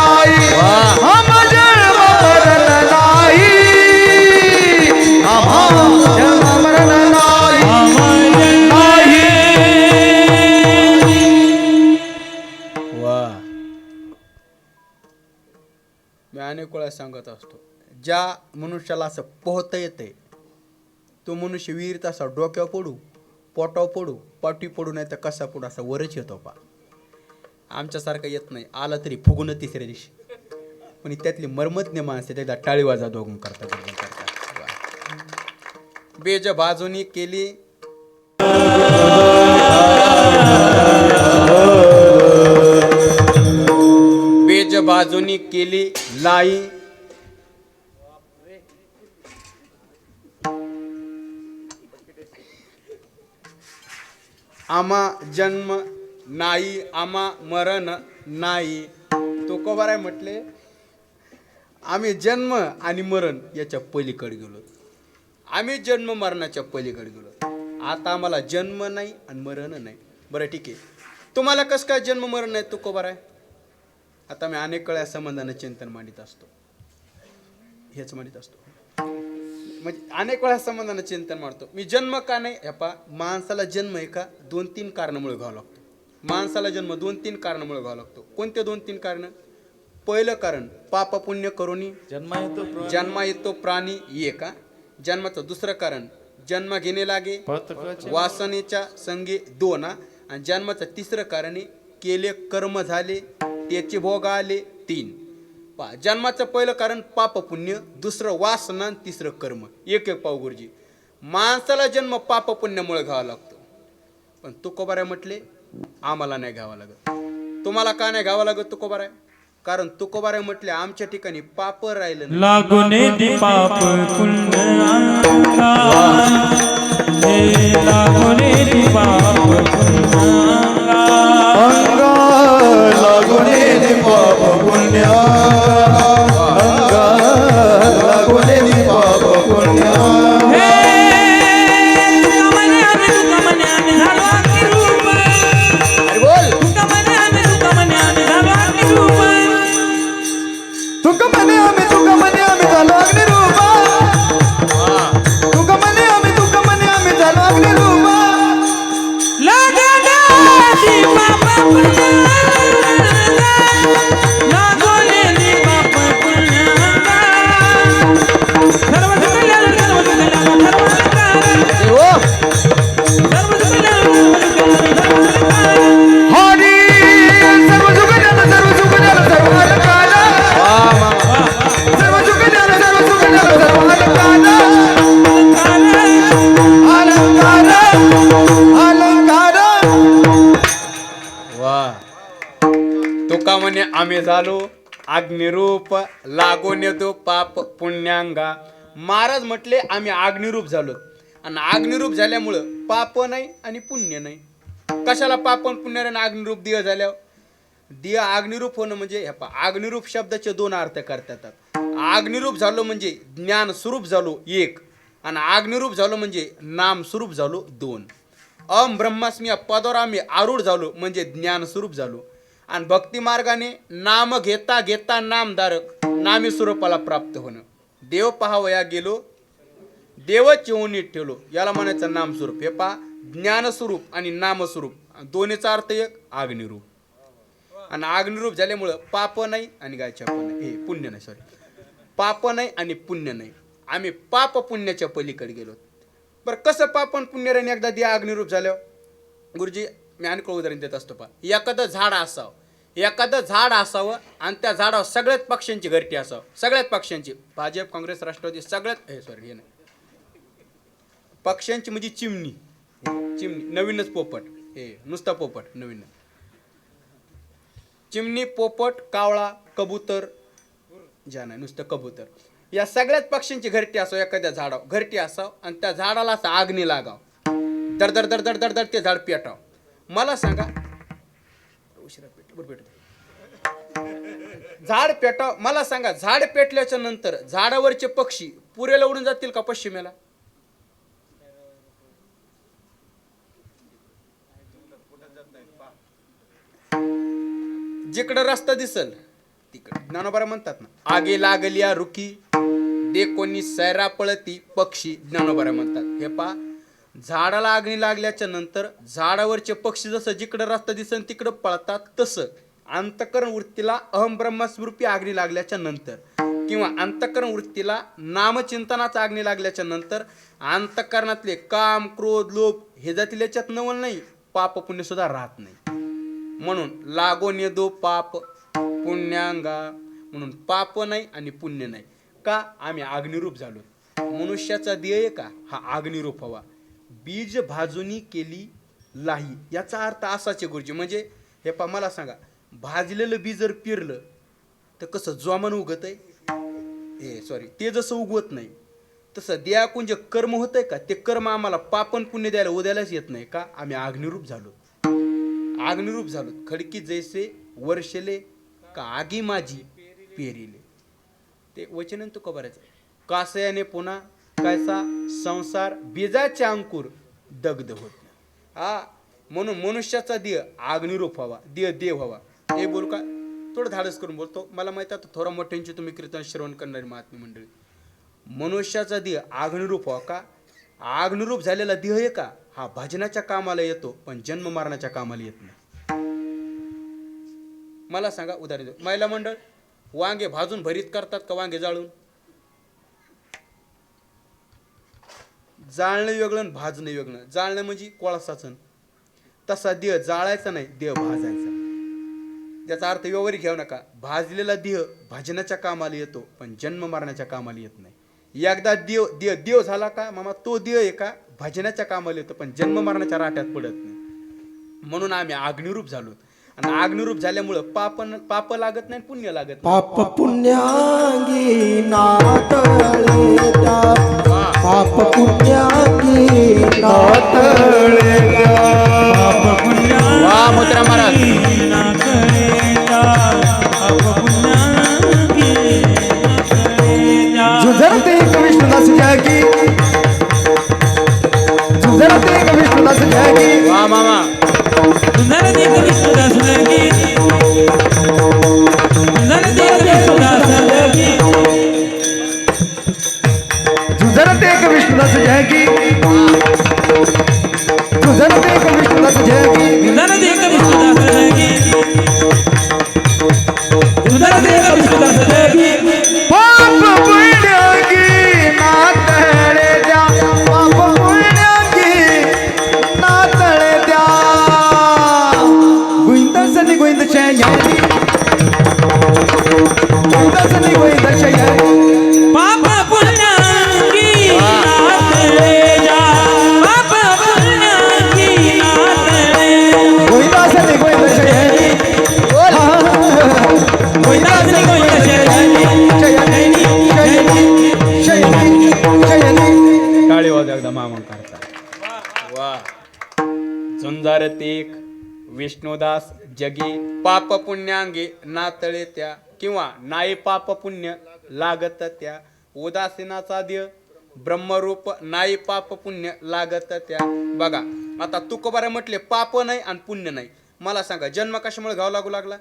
मी अनेक वेळा सांगत असतो, ज्या मनुष्याला असं पोहता येते तो मनुष्य विहिरीत असा डोक्यावर पडू, पोटावर पडू, पाठी पडू, नाही तर कसा पडू असा वरच येतो पा. आमच्यासारखा येत नाही, आला तरी फुगून तिसऱ्या दिवशी. पण त्यातली मर्मज्ञ माणसे त्याला टाळीवाजा दोघून करतात. बेज बाजूनी केली बेज बाजूनी केली लाई, आमा जन्म नाही, आमा मरण नाही. तुकोबाराय म्हटले आम्ही जन्म आणि मरण याच्या पलीकडे गेलो. आम्ही जन्म मरणाच्या पलीकडे गेलो. आता आम्हाला जन्म नाही आणि मरण नाही. बरं ठीक आहे, तुम्हाला कसं काय जन्म मरण नाही तुकोबाराय? आता मी अनेक वेळा संबंधानं चिंतन मांडित असतो, हेच मांडित असतो, म्हणजे अनेक वेळा संबंधानं चिंतन मांडतो. मी जन्म का नाही, हे पा माणसाला जन्म आहे का 2-3 कारणामुळे घ्यावा लागतो. माणसाला जन्म 2-3 कारणामुळे घ्यावा लागतो. कोणते 2-3 कारण? पहिलं कारण पाप पुण्य करूनी जन्मा येतो प्राणी ये का जन्माचं. दुसरं कारण जन्म घेणे लागे वासनेच्या संगे 2 आणि जन्माचं तिसरं कारण केले कर्म झाले त्याचे भोग आले 3. जन्माचं पहिलं कारण पाप पुण्य, दुसरं वासना, तिसरं कर्म. एक पाव गुरुजी, माणसाला जन्म पाप पुण्यामुळे घ्यावा लागतो. पण तुकोबाराय म्हटले आम्हाला नाही घ्यावा लागत. तुम्हाला का नाही घ्यावा लागत तुकोबाराय? कारण तुकोबाराय म्हटले आमच्या ठिकाणी पाप राहिलं नाही. लागुने दी पाप पुण्य लागुने दी पाप अंग लागुने दी पाप पुण्य, अंग लागुने दी पाप पुण्य. तुका म्हणे आम्ही अग्निरूप लागून येतो पाप पुण्यांगा. महाराज म्हटले आम्ही अग्निरूप झालो आणि अग्निरूप झाल्यामुळं पाप नाही आणि पुण्य नाही. कशाला पाप आणि पुण्य आणि अग्निरूप दिया झाल्यावर? दिया अग्निरूप होणं म्हणजे हे पहा, अग्निरूप शब्दाचे दोन अर्थ करतात. अग्निरूप झालो म्हणजे ज्ञान स्वरूप झालो एक, आणि अग्निरूप झालो म्हणजे नाम स्वरूप झालो दोन. अम ब्रह्मास्मी या पदावर आम्ही आरूढ झालो म्हणजे ज्ञान स्वरूप झालो. आणि भक्ती मार्गाने नाम घेता घेता नामधारक नामी स्वरूपाला प्राप्त होणं. देव पहावया गेलो देवच येऊन ठेवलो, याला म्हणायचं नामस्वरूप. हे पहा, ज्ञानस्वरूप आणि नामस्वरूप दोन्हीचा अर्थ एक अग्निरूप. आणि अग्निरूप झाल्यामुळं पाप नाही आणि काय नाही, हे पुण्य नाही, सॉरी, पाप नाही आणि पुण्य नाही. आम्ही पाप पुण्याच्या पलीकडे गेलो. बरं कसं पाप आणि पुण्य राहिने एकदा द्या अग्निरूप झाल्यावर? गुरुजी मी आणखी उदाहरण देत असतो. पहा, एखादं झाड असावं, एखादं झाड असावं आणि त्या झाडावर सगळ्याच पक्षांची घरटी असावं, सगळ्याच पक्षांची, भाजप काँग्रेस राष्ट्रवादी सगळ्यात, हे सॉरी हे नाही, पक्षांची म्हणजे चिमणी, चिमणी नवीनच पोपट, हे नुसता पोपट नवीन, चिमणी पोपट कावळा कबूतर, ज्या नाही नुसतं कबूतर, या सगळ्याच पक्ष्यांची घरटी असावं, एखाद्या झाडावर घरटी असावं आणि त्या झाडाला असं आग्नी लागाव, दर दर दर दर दर दर ते झाड पेटाव. मला सांगा, उशिरा झाड पेटाव, मला सांगा झाड पेटल्याच्या नंतर झाडावरचे पक्षी पुरेला उडून जातील का पश्चिमेला? जिकडं रस्ता दिसल तिकडे ज्ञानोबा म्हणतात ना, आगे लागलिया रुकी दे कोणी सैरा पळती पक्षी, ज्ञानोबा म्हणतात. हे पा, झाडाला आगणी लागल्याच्या नंतर झाडावरचे पक्षी जसं जिकडं रस्ता दिसन तिकडं पळतात, तसं अंतकरण वृत्तीला अहम ब्रह्मस्वरूपी आगणी लागल्याच्या नंतर किंवा अंतकरण वृत्तीला नामचिंतनाचा आगणी लागल्याच्या नंतर अंतकरणातले काम क्रोध लोभ हे जातील याच्यात नवल नाही, पाप पुण्य सुद्धा राहत नाही. म्हणून लागोन येदो पाप पुण्यांगा, म्हणून पाप नाही आणि पुण्य नाही. का? आम्ही अग्निरूप झालो. मनुष्याचा ध्येय का? हा अग्निरूप हवा. बीज भाजूनी केली लाही, याचा अर्थ असाच आहे गुरुजी. म्हणजे हे पा, मला सांगा, भाजलेलं बी जर पिरलं तर कसं जोमानं उगत आहे, हे सॉरी ते जसं उगवत नाही तसं द्याकून जे कर्म होत आहे का, ते कर्म आम्हाला पापन पुण्य द्यायला उद्यालाच येत नाही. का? आम्ही अग्निरूप झालो. अग्निरूप झालो. खडकी जैसे वर्षले का आगी माझी पेरिले, ते वचन तू कबरायचं. कासयाने पुन्हा कायसा संसार बीजाचे अंकुर दग्ध होत. हा, म्हणून मनुष्याचा देह अग्निरूप व्हावा, देव व्हावा. हे बोल का थोडं धाडस करून बोलतो, मला माहिती आहे थोडा मोठ्यांची तुम्ही कीर्तन श्रवण करणारी महात्मी मंडळी. मनुष्याचा देह अग्निरूप व्हावा. का? अग्निरूप झालेला देह आहे का, हा भजनाच्या कामाला येतो पण जन्म मारण्याच्या कामाला येत नाही. मला सांगा उदाहरण देऊ, महिला मंडळ वांगे भाजून भरीत करतात का वांगे जाळून? जाळणं वेगळं आणि भाजणं वेगळं. जाळणं म्हणजे कोळसाचं, तसा देह जाळायचा नाही, देह भाजायचा. त्याचा अर्थ व्यवहारिक घेऊ नका. भाजलेला देह भजनाच्या कामाला येतो पण जन्म मारण्याच्या कामाला येत नाही. एकदा देव झाला का मामा, तो देह आहे का भजनाच्या कामाला येतो पण जन्म मरणाच्या राट्यात पडत नाही. म्हणून आम्ही अग्निरूप झालो. आणि अग्निरूप झाल्यामुळं पाप लागत नाही, पुण्य लागत नाही. पाप पुण्यांगी नातळे त्या, पाप पुण्यांगी नातळे त्या, पाप पुण्यांगी वा मोत्रा महाराज. नातळेच्या, पाप पुण्यांगी नातळेच्या. झुंजरते एक विष्णुदास जागी, झुंजरते एक विष्णुदास जागी. वा मामा. नरदेव विष्णुदास लगी, नरदेव विष्णुदास लगी, झुंजरते एक विष्णुदास जागी, झुंजरते एक विष्णुदास जागी. नरदेव विष्णुदास लगी, नरदेव विष्णुदास लगी. पाप पुण्यांगी नातळे द्या, पाप पुण्यांगी नातळे द्या. गोविंदासनी गोविंद शयनी, गोविंदासनी गोविंद शयनी. पाप पुण्यांगी नातळेच्या, झुंजारतेक विष्णुदास जगे पाप पुण्यांगे नातळे त्या किंवा नाही पाप पुण्य लागत त्या उदासीनाचा देह ब्रह्मरूप नाही पाप पुण्य लागत त्या. बघा आता तुकोबारा म्हटले पाप नाही आणि पुण्य नाही. मला सांगा जन्म कशामुळे घाव लागू लागला?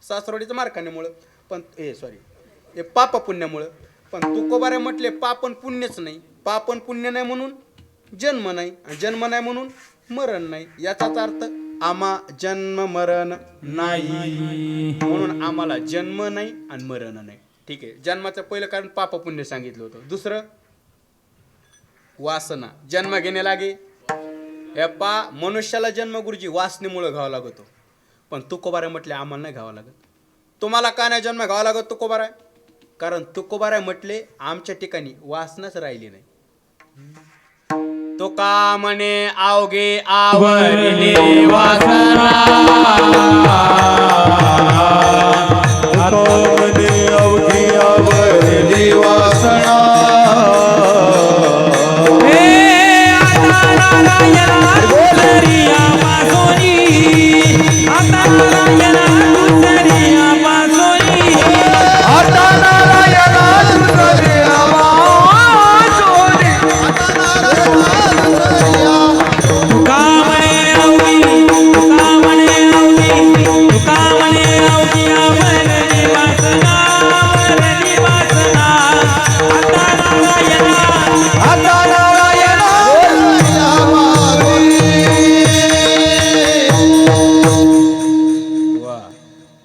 सासरवाडीचं मार्कानेमुळं. पण हे पाप पुण्यामुळं. पण तुकोबारा म्हटले पाप आणि पुण्यच नाही. पाप आणि पुण्य नाही म्हणून जन्म नाही आणि जन्म नाही म्हणून मरण नाही. याचाच अर्थ आम्हा जन्म मरण नाही म्हणून आम्हाला जन्म नाही आणि मरण नाही. ठीक आहे. जन्माचं पहिलं कारण पाप पुण्य सांगितलं होतं. दुसरं वासना जन्म घेणे लागे. हे मनुष्याला जन्म गुरुजी वासनेमुळे घ्यावा लागतो. पण तुकोबारा म्हटले आम्हाला नाही घ्यावं लागत. तुम्हाला का नाही जन्म घ्यावा लागत तुकोबारा? कारण तुकोबारा म्हटले आमच्या ठिकाणी वासनाच राहिली नाही. तुका म्हणे अवघे आवरले वासना तुकोमने अवघी आवरली वासना आता नारायणा दुसऱ्या वासोनी. आता नारायणा दुसऱ्या वा.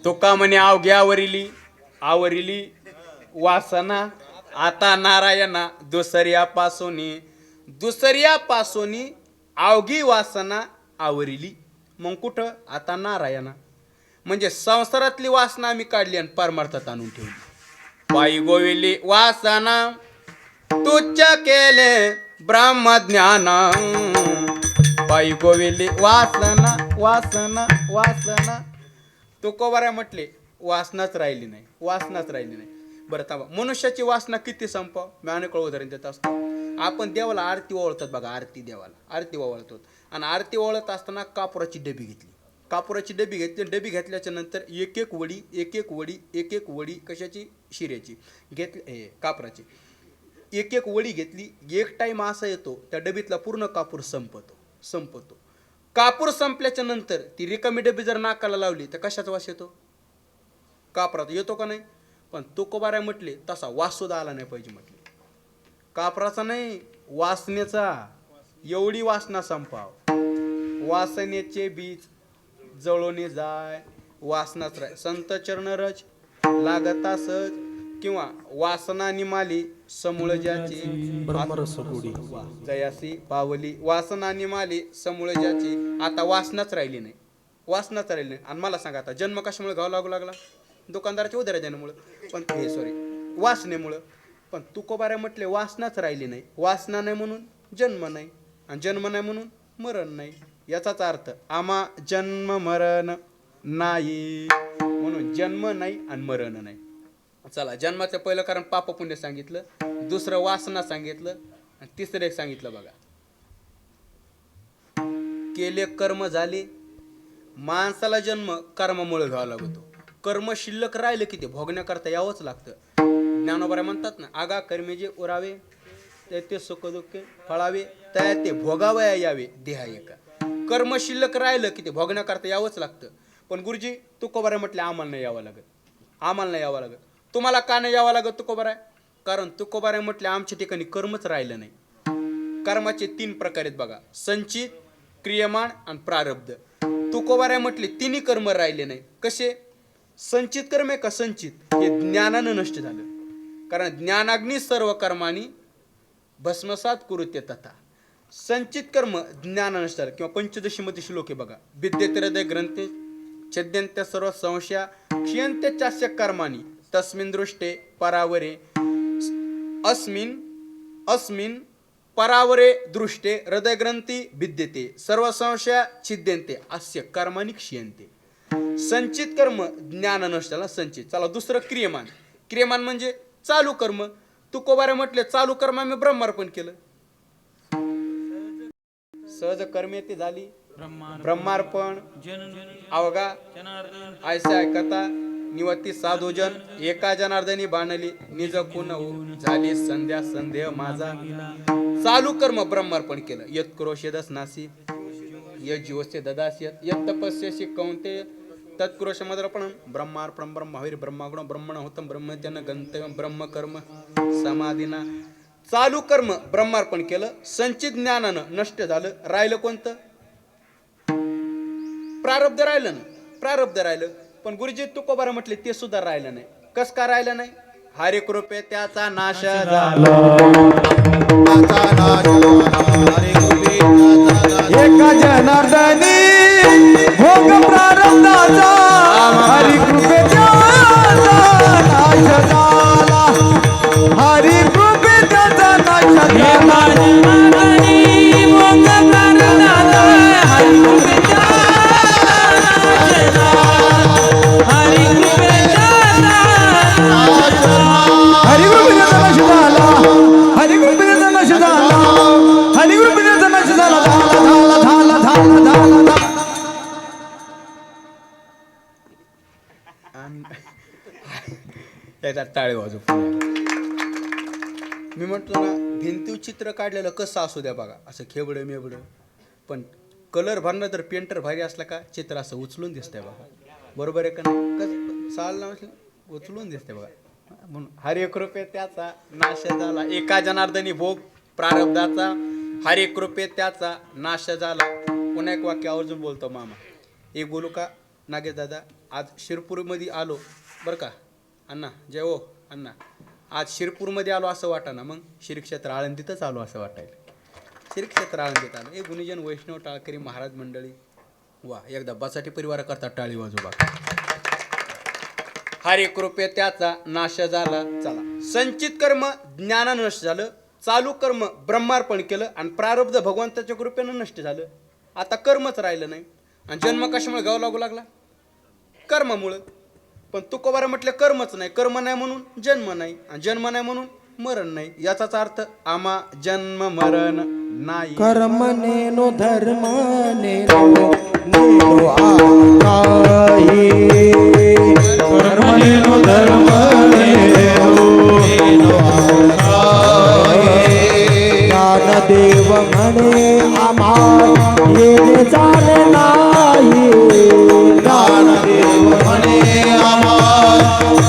तुका म्हणे अवघे आवरिली वासना आता नारायणा दुसऱ्यापासून अवघी वासना आवरिली. मग कुठं? आता नारायणा. म्हणजे संसारातली वासना आम्ही काढली आणि परमार्थात आणून ठेवली. पायी गोविली वासना तुच्छ केले ब्रह्मज्ञान. पायी गोविली वासना वासना वासना. तुकोबारा म्हटले वासनाच राहिली नाही. बरं थांबा. मनुष्याची वासना किती संपाव? मी अनेक उदाहरण देत असतो. आपण देवाला आरती ओवाळतात बघा. देवाला आरती ओवाळतो आणि आरती ओवाळत असताना कापुराची डबी घेतली. डबी घेतल्याच्या नंतर एक एक वडी कशाची? शिऱ्याची घेतली. कापुराची एक वडी घेतली. एक टाइम असा येतो त्या डबीतला पूर्ण कापूर संपतो. कापूर संपल्याच्या नंतर ती रिकामी डबी जर नाकाला लावली तर कशाचा वास येतो? कापरात येतो का नाही? पण तुकोबारा म्हटले तसा वास सुद्धा आला नाही पाहिजे म्हटले. कापराचा नाही वासनेचा. एवढी वासना संपाव. वासनेचे बीज जळोने जाय वासनाच राय. संत चरण रज लागता सहज किंवा वासना निमाली समूळ ज्याची जयासी पावली. वासना निमाली समूळ ज्याची. आता वासनाच राहिली नाही. आणि मला सांगा आता जन्म कशामुळे घाव लागू लागला? दुकानदाराच्या उदाहरणामुळे. पण वासनेमुळं. पण तुकोबारा म्हटले वासनाच राहिली नाही. वासना नाही म्हणून जन्म नाही आणि जन्म नाही म्हणून मरण नाही. याचाच अर्थ आम्हा जन्म मरण नाही म्हणून जन्म नाही आणि मरण नाही. चला जन्माचं पहिलं कारण पाप पुण्य सांगितलं. दुसरं वासना सांगितलं आणि तिसरं एक सांगितलं बघा. केले कर्म झाले. माणसाला जन्म कर्मामुळे घ्यावा लागतो. कर्म शिल्लक राहिलं की ते भोगण्याकरता यावंच लागतं. ज्ञानोबा म्हणतात ना आगा कर्मे जे उरावे ते सुख दुःख फळावे त्या ते भोगावया यावे देहा एका. कर्म शिल्लक राहिलं की ते भोगण्याकरता यावंच लागतं. पण गुरुजी तुकोबारा म्हटले आम्हाला नाही यावं लागत. तुम्हाला का नाही यावं लागत तुकोबारा? कारण तुकोबारा म्हटले आमच्या ठिकाणी कर्मच राहिलं नाही. कर्माचे 3 प्रकार आहेत बघा. संचित, क्रियमाण आणि प्रारब्ध. तुकोबारा म्हटले 3 कर्म राहिले नाही. कसे? संचित कर्म आहे का? संचित हे ज्ञानानं नष्ट झालं. कारण ज्ञानाग्नी सर्व कर्मानी भस्मसात कुरुते तथा. संचित कर्म ज्ञानानं नष्ट झालं. किंवा पंचदशीमध्ये श्लोक आहे बघा. विद्येते हृदय ग्रंथे छेद्यंत्य सर्व संशया क्षयंत्य चास्य कर्मानी तस्मिन् दृष्टे परावरे अस्मिन् परावरे दृष्टे हृदयग्रंथी भिद्यते सर्व संशया छिद्यंते अस्य कर्मानि क्षीयन्ते. संचित कर्म ज्ञान नसताना संचित. चला दुसरं क्रियमान म्हणजे चालू कर्म. तुकोबारा म्हटले चालू कर्म आम्ही ब्रह्मार्पण केलं. सहज कर्मे ती झाली ब्रह्मार्पण जन अवघा जनार्दन ऐसे ऐकता निवती साधूजन एका जनार्दनी बाणली निज कुण झाली संध्या संदेह माझा चालू कर्म ब्रह्मार्पण केलं यत क्रोशेदस नासी यत जीवस्य ददास्यत यत तपस्यसि कौंतेय तत्क्रोशमद्रपणं ब्रह्मार्पणं ब्रह्मवीर ब्रह्मागुण ब्रह्मण होतं ब्रह्मत्यन गंतव्यं ब्रह्म कर्म समाधीना चालू कर्म ब्रह्मार्पण केलं संचित ज्ञानानं नष्ट झालं राहिलं कोणतं प्रारब्ध राहिलं ना प्रारब्ध राहिलं पण गुरुजी तुकोबारा म्हटले ते सुद्धा राहिलं नाही कस का राहिलं नाही हरी कृपे त्याचा नाश झाला त्याचा नाश हरी कृपे त्याचा नाश एका जनार्दनी भोग प्रारब्धाचा हरी कृपेचा नाश झाला हरी कृपेचा नाश झाला हरी कृपेचा नाश झाला हरी कृपेचा नाश झाला हरी कृपेचा नाश झाला झाला झाला झाला झाला त्याचा टाळे वाजू मी म्हटलं ना भिंतीवर चित्र काढलेलं कसं असू द्या बघा असं खेबडं मेबडं पण कलर भरणं तर पेंटर भारी असला का चित्र असं उचलून दिसतंय बघा बरोबर आहे का नाही कसं चाललं म्हटलं उचलून दिसतंय बघा म्हणून हरी कृपे त्याचा नाश झाला एका जनार्दनी भोग प्रारब्धाचा हरी कृपे त्याचा नाश झाला पुन्हा एक वाक्य आवर्जून बोलतो मामा एक बोलू का नागेश दादा आज शिरपूरमध्ये आलो बरं का अण्णा जय हो अण्णा आज शिरपूरमध्ये आलो असं वाटा ना मग श्री क्षेत्र आळंदीतच आलो असं वाटायला श्री क्षेत्र आळंदीत आलो एक गुणीजन वैष्णव टाळकरी महाराज मंडळी वा एकदा बसाटी परिवार करतात टाळी वाजोबा हरी कृपे त्याचा नाश झाला चला संचित कर्म ज्ञानानं नष्ट झालं चालू कर्म ब्रह्मार्पण केलं आणि प्रारब्ध भगवंताच्या कृपेनं नष्ट झालं आता कर्मच राहिलं नाही आणि जन्म कशामुळे गाव लागू लागला कर्मामुळं पण तुकोबारा म्हटलं कर्मच नाही कर्म नाही म्हणून जन्म नाही आणि जन्म नाही म्हणून मरण नाही याचाच अर्थ आमा जन्म मरण नाही कर्म नेनो धर्म नेनो नेनो आकाई कर्म नेनो धर्म नेनो आकाई ज्ञानदेव म्हणे आम्हा येणे चाले नाही ज्ञानदेव म्हणे आम्हा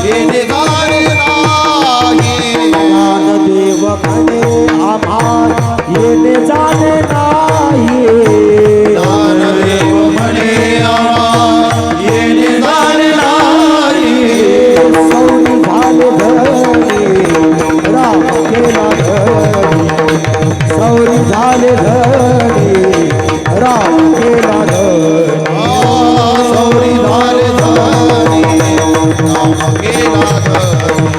येणे झाले नाही ज्ञानदेव म्हणे आम्हा येणे जाणे नाही ज्ञानदेव म्हणे आम्हा येणे झाले नाही सौरी झाले धनी राम केला धनी सौरी झाले धनी राम केला धनी सौरी झाले धनी राम केला धनी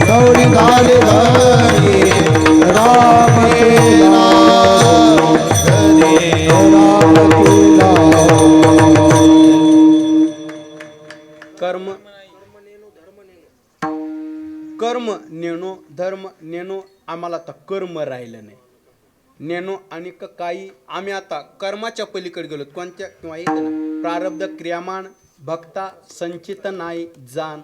सौरी झाले धनी राम केला धनी राम केला कर्म कर्म नेणो धर्म नेणो आम्हाला आता कर्म राहिलं नाही नेणो आणि काही आम्ही आता कर्माच्या पलीकडे गेलो कोणत्या किंवा एक ना प्रारब्ध क्रियामान भक्ता संचित नाही जाण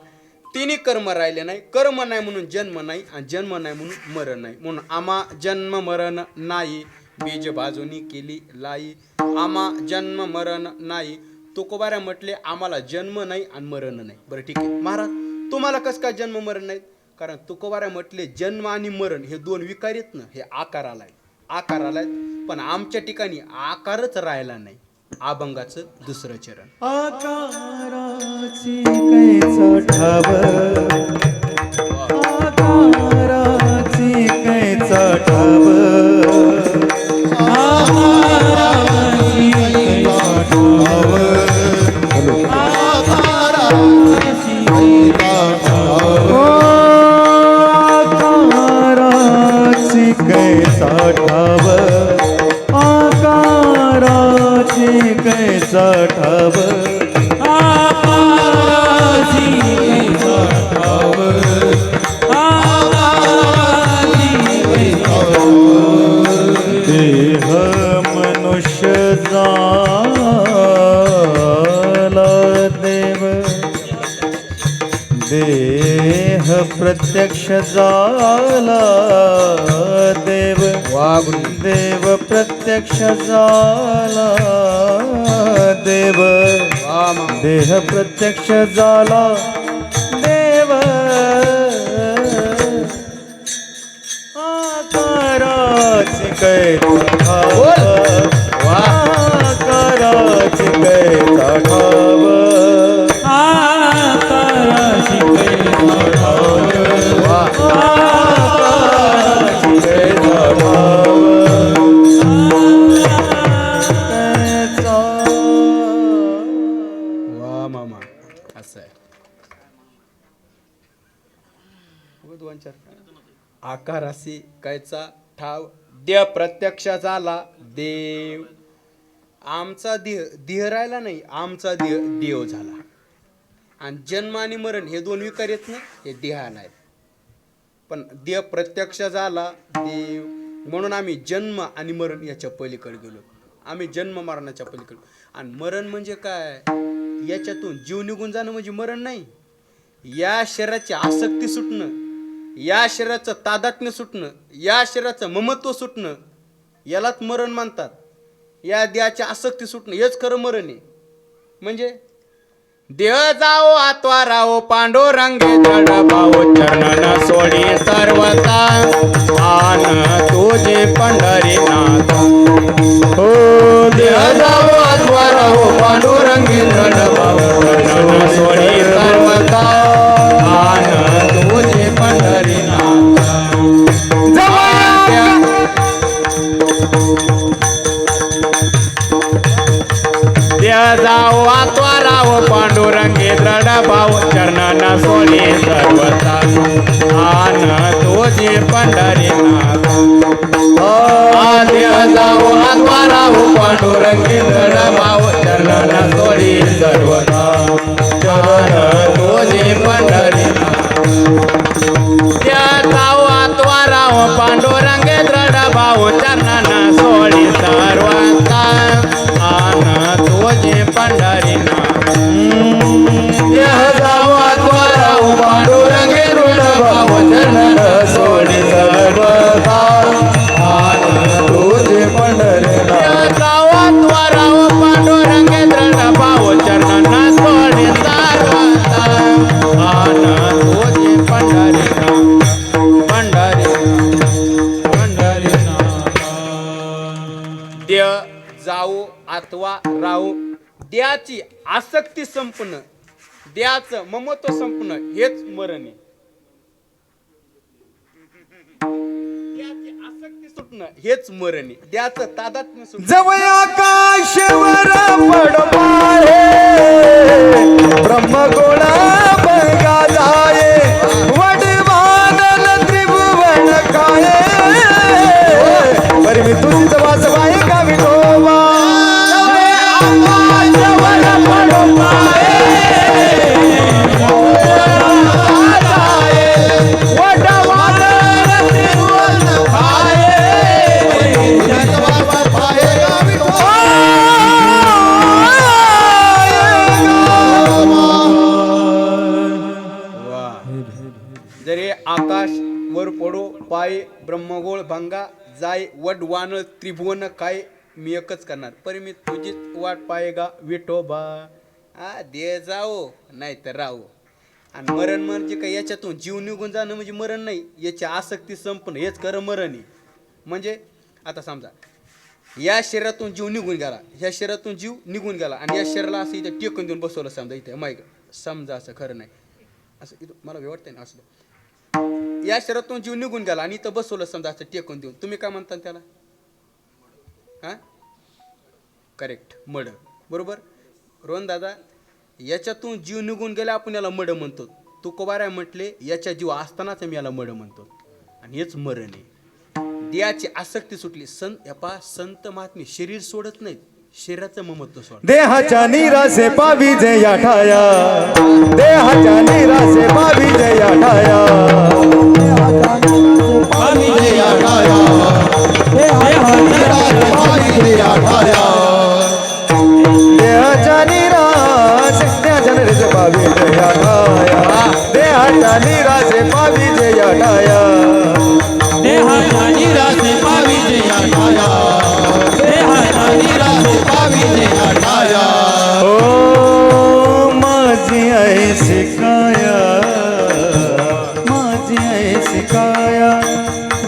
तिन्ही कर्म राहिले नाही कर्म नाही म्हणून जन्म नाही आणि जन्म नाही म्हणून मरण नाही म्हणून आम्हा जन्म मरण नाही बीज बाजूनी केली लाई आम्हा जन्म मरण नाही तुकोबारा म्हटले आम्हाला जन्म नाही आणि मरण नाही बरं ठीक आहे महाराज तुम्हाला कसं काय जन्म मरण नाही कारण तुकोबारा म्हटले जन्म आणि मरण हे दोन विकार आहेत ना हे आकार आलाय पण आमच्या ठिकाणी आकारच राहिला नाही अभंगाचं दुसरं चरण आकाराची कैच ठाव आकाराची कैच ठाव आकाराची कैच ठाव आकाराची कैच ठाव आकाराची कैच ठाव आकाशी कैसा ठाव आकाशी देह मनुष्य जा प्रत्यक्ष झाला देव देव प्रत्यक्ष झाला देव देह प्रत्यक्ष झाला देव आकाराची कैसा ठाव आकाराची कैसा ठाव आकाराची कैसा ठाव आकाराची कैसा ठाव कैसा वा मामा असं आहे दोन चार आकारासी कायचा ठाव देव प्रत्यक्ष झाला देव आमचा देह राहिला नाही आमचा देव झाला आणि जन्म आणि मरण हे दोन विकार येत ना हे देहाला आहेत पण देव प्रत्यक्ष झाला देव म्हणून आम्ही जन्म आणि मरण याच्या पलीकडे गेलो आम्ही जन्म मरणाच्या पलीकडे आणि मरण म्हणजे काय याच्यातून जीव निघून जाणं म्हणजे मरण नाही या शरीराची आसक्ती सुटणं या शरीराचं तादात्म्य सुटणं या शरीराचं ममत्व सुटणं यालाच मरण म्हणतात या देहाची आसक्ती सुटणं हेच खरं मरण आहे म्हणजे देह जाओ आत्वा राहो पांडुरंगे जड भाऊ चरणन सोडी सर्वता आन तुझे पंढरीनाथ हो देह जाओ आत्वा राहो पांडुरंगे जड भाऊ चरणन सोडी सर्वता आन तुझे पंढरीनाथ देह जाओ आत्वा राहो पांडुरंगे दृढ भाव चरणांना सोडी सर्वता आन तुझे पंढरीनाथ देह जाओ आत्वा राहो पांडुरंगे दृढ भाव चरणांना सोडी सर्वता चरण तुझे पंढरीनाथ देह जाओ आत्वा राहो पांडुरंगे दृढ भाव चरणांना सोडी सर्वता आन तुझे पंढरीनाथ देह जाओ आत्वा राहो पांडुरंगे दृढ भाव चरण सोडी सर्वता आन तुझे पंढरीनाथ देह जाओ आत्वा राहो पांडुरंगे दृढ भाव चरण सोडी सर्वता आन तुझे पंढरीनाथ पंढरीनाथ देह जाओ अथवा राहू देहाची आसक्ती संपणं देहाचं ममत्व संपणं हेच मरण आहे देहाची आसक्ती सुटणं हेच मरण आहे देहाचं तादात्म्य सुटणं जवळ आकाशवर पडपाळे ब्रह्मगोळा बळगा जाये वडवादल त्रिभुवन काळे बरी मी तुझीच वास बाई का विठोबा आकाशवर पडपाळे वडवादल त्रिभुवन जरे आकाश वर पडो पाय ब्रह्मगोळ भंगा जाय वड वानळ त्रिभुवन काय मी एकच करणार पर मी तुझीच वाट पायगा विठोबा दे जाओ नाही तर राहू आणि मरण म्हणजे काय याच्यातून जीव निघून जाणं म्हणजे मरण नाही याची आसक्ती संपणं हेच खरं मरण आहे म्हणजे आता समजा या शरीरातून जीव निघून गेला ह्या शरीरातून जीव निघून गेला आणि या शरीराला असं इथं टेकून देऊन बसवलं समजा इथे माहिती समजा असं खरं नाही असं इथं मला वाटतंय ना असं या शरीरातून जीव निघून गेला आणि इथं बसवलं समजा असं टेकून देऊन तुम्ही काय म्हणता त्याला हां करेक्ट मड बरोबर रोहन दादा याच्यातून जीव निघून गेला आपण याला मड म्हणतो तुकोबाराय म्हटले याच्या जीव असतानाच मी याला मड म्हणतो आणि हेच मरण आहे देहाची आसक्ती सुटली संत महात्मे शरीर सोडत नाहीत शरीराचं ममत्व सोड देहाच्या निरासे पावी जया ठाया देहाच्या निरासे पावी जया ठाया देहाच्या निरासे पावी जया ठाया देहाच्या निरासे पावी जया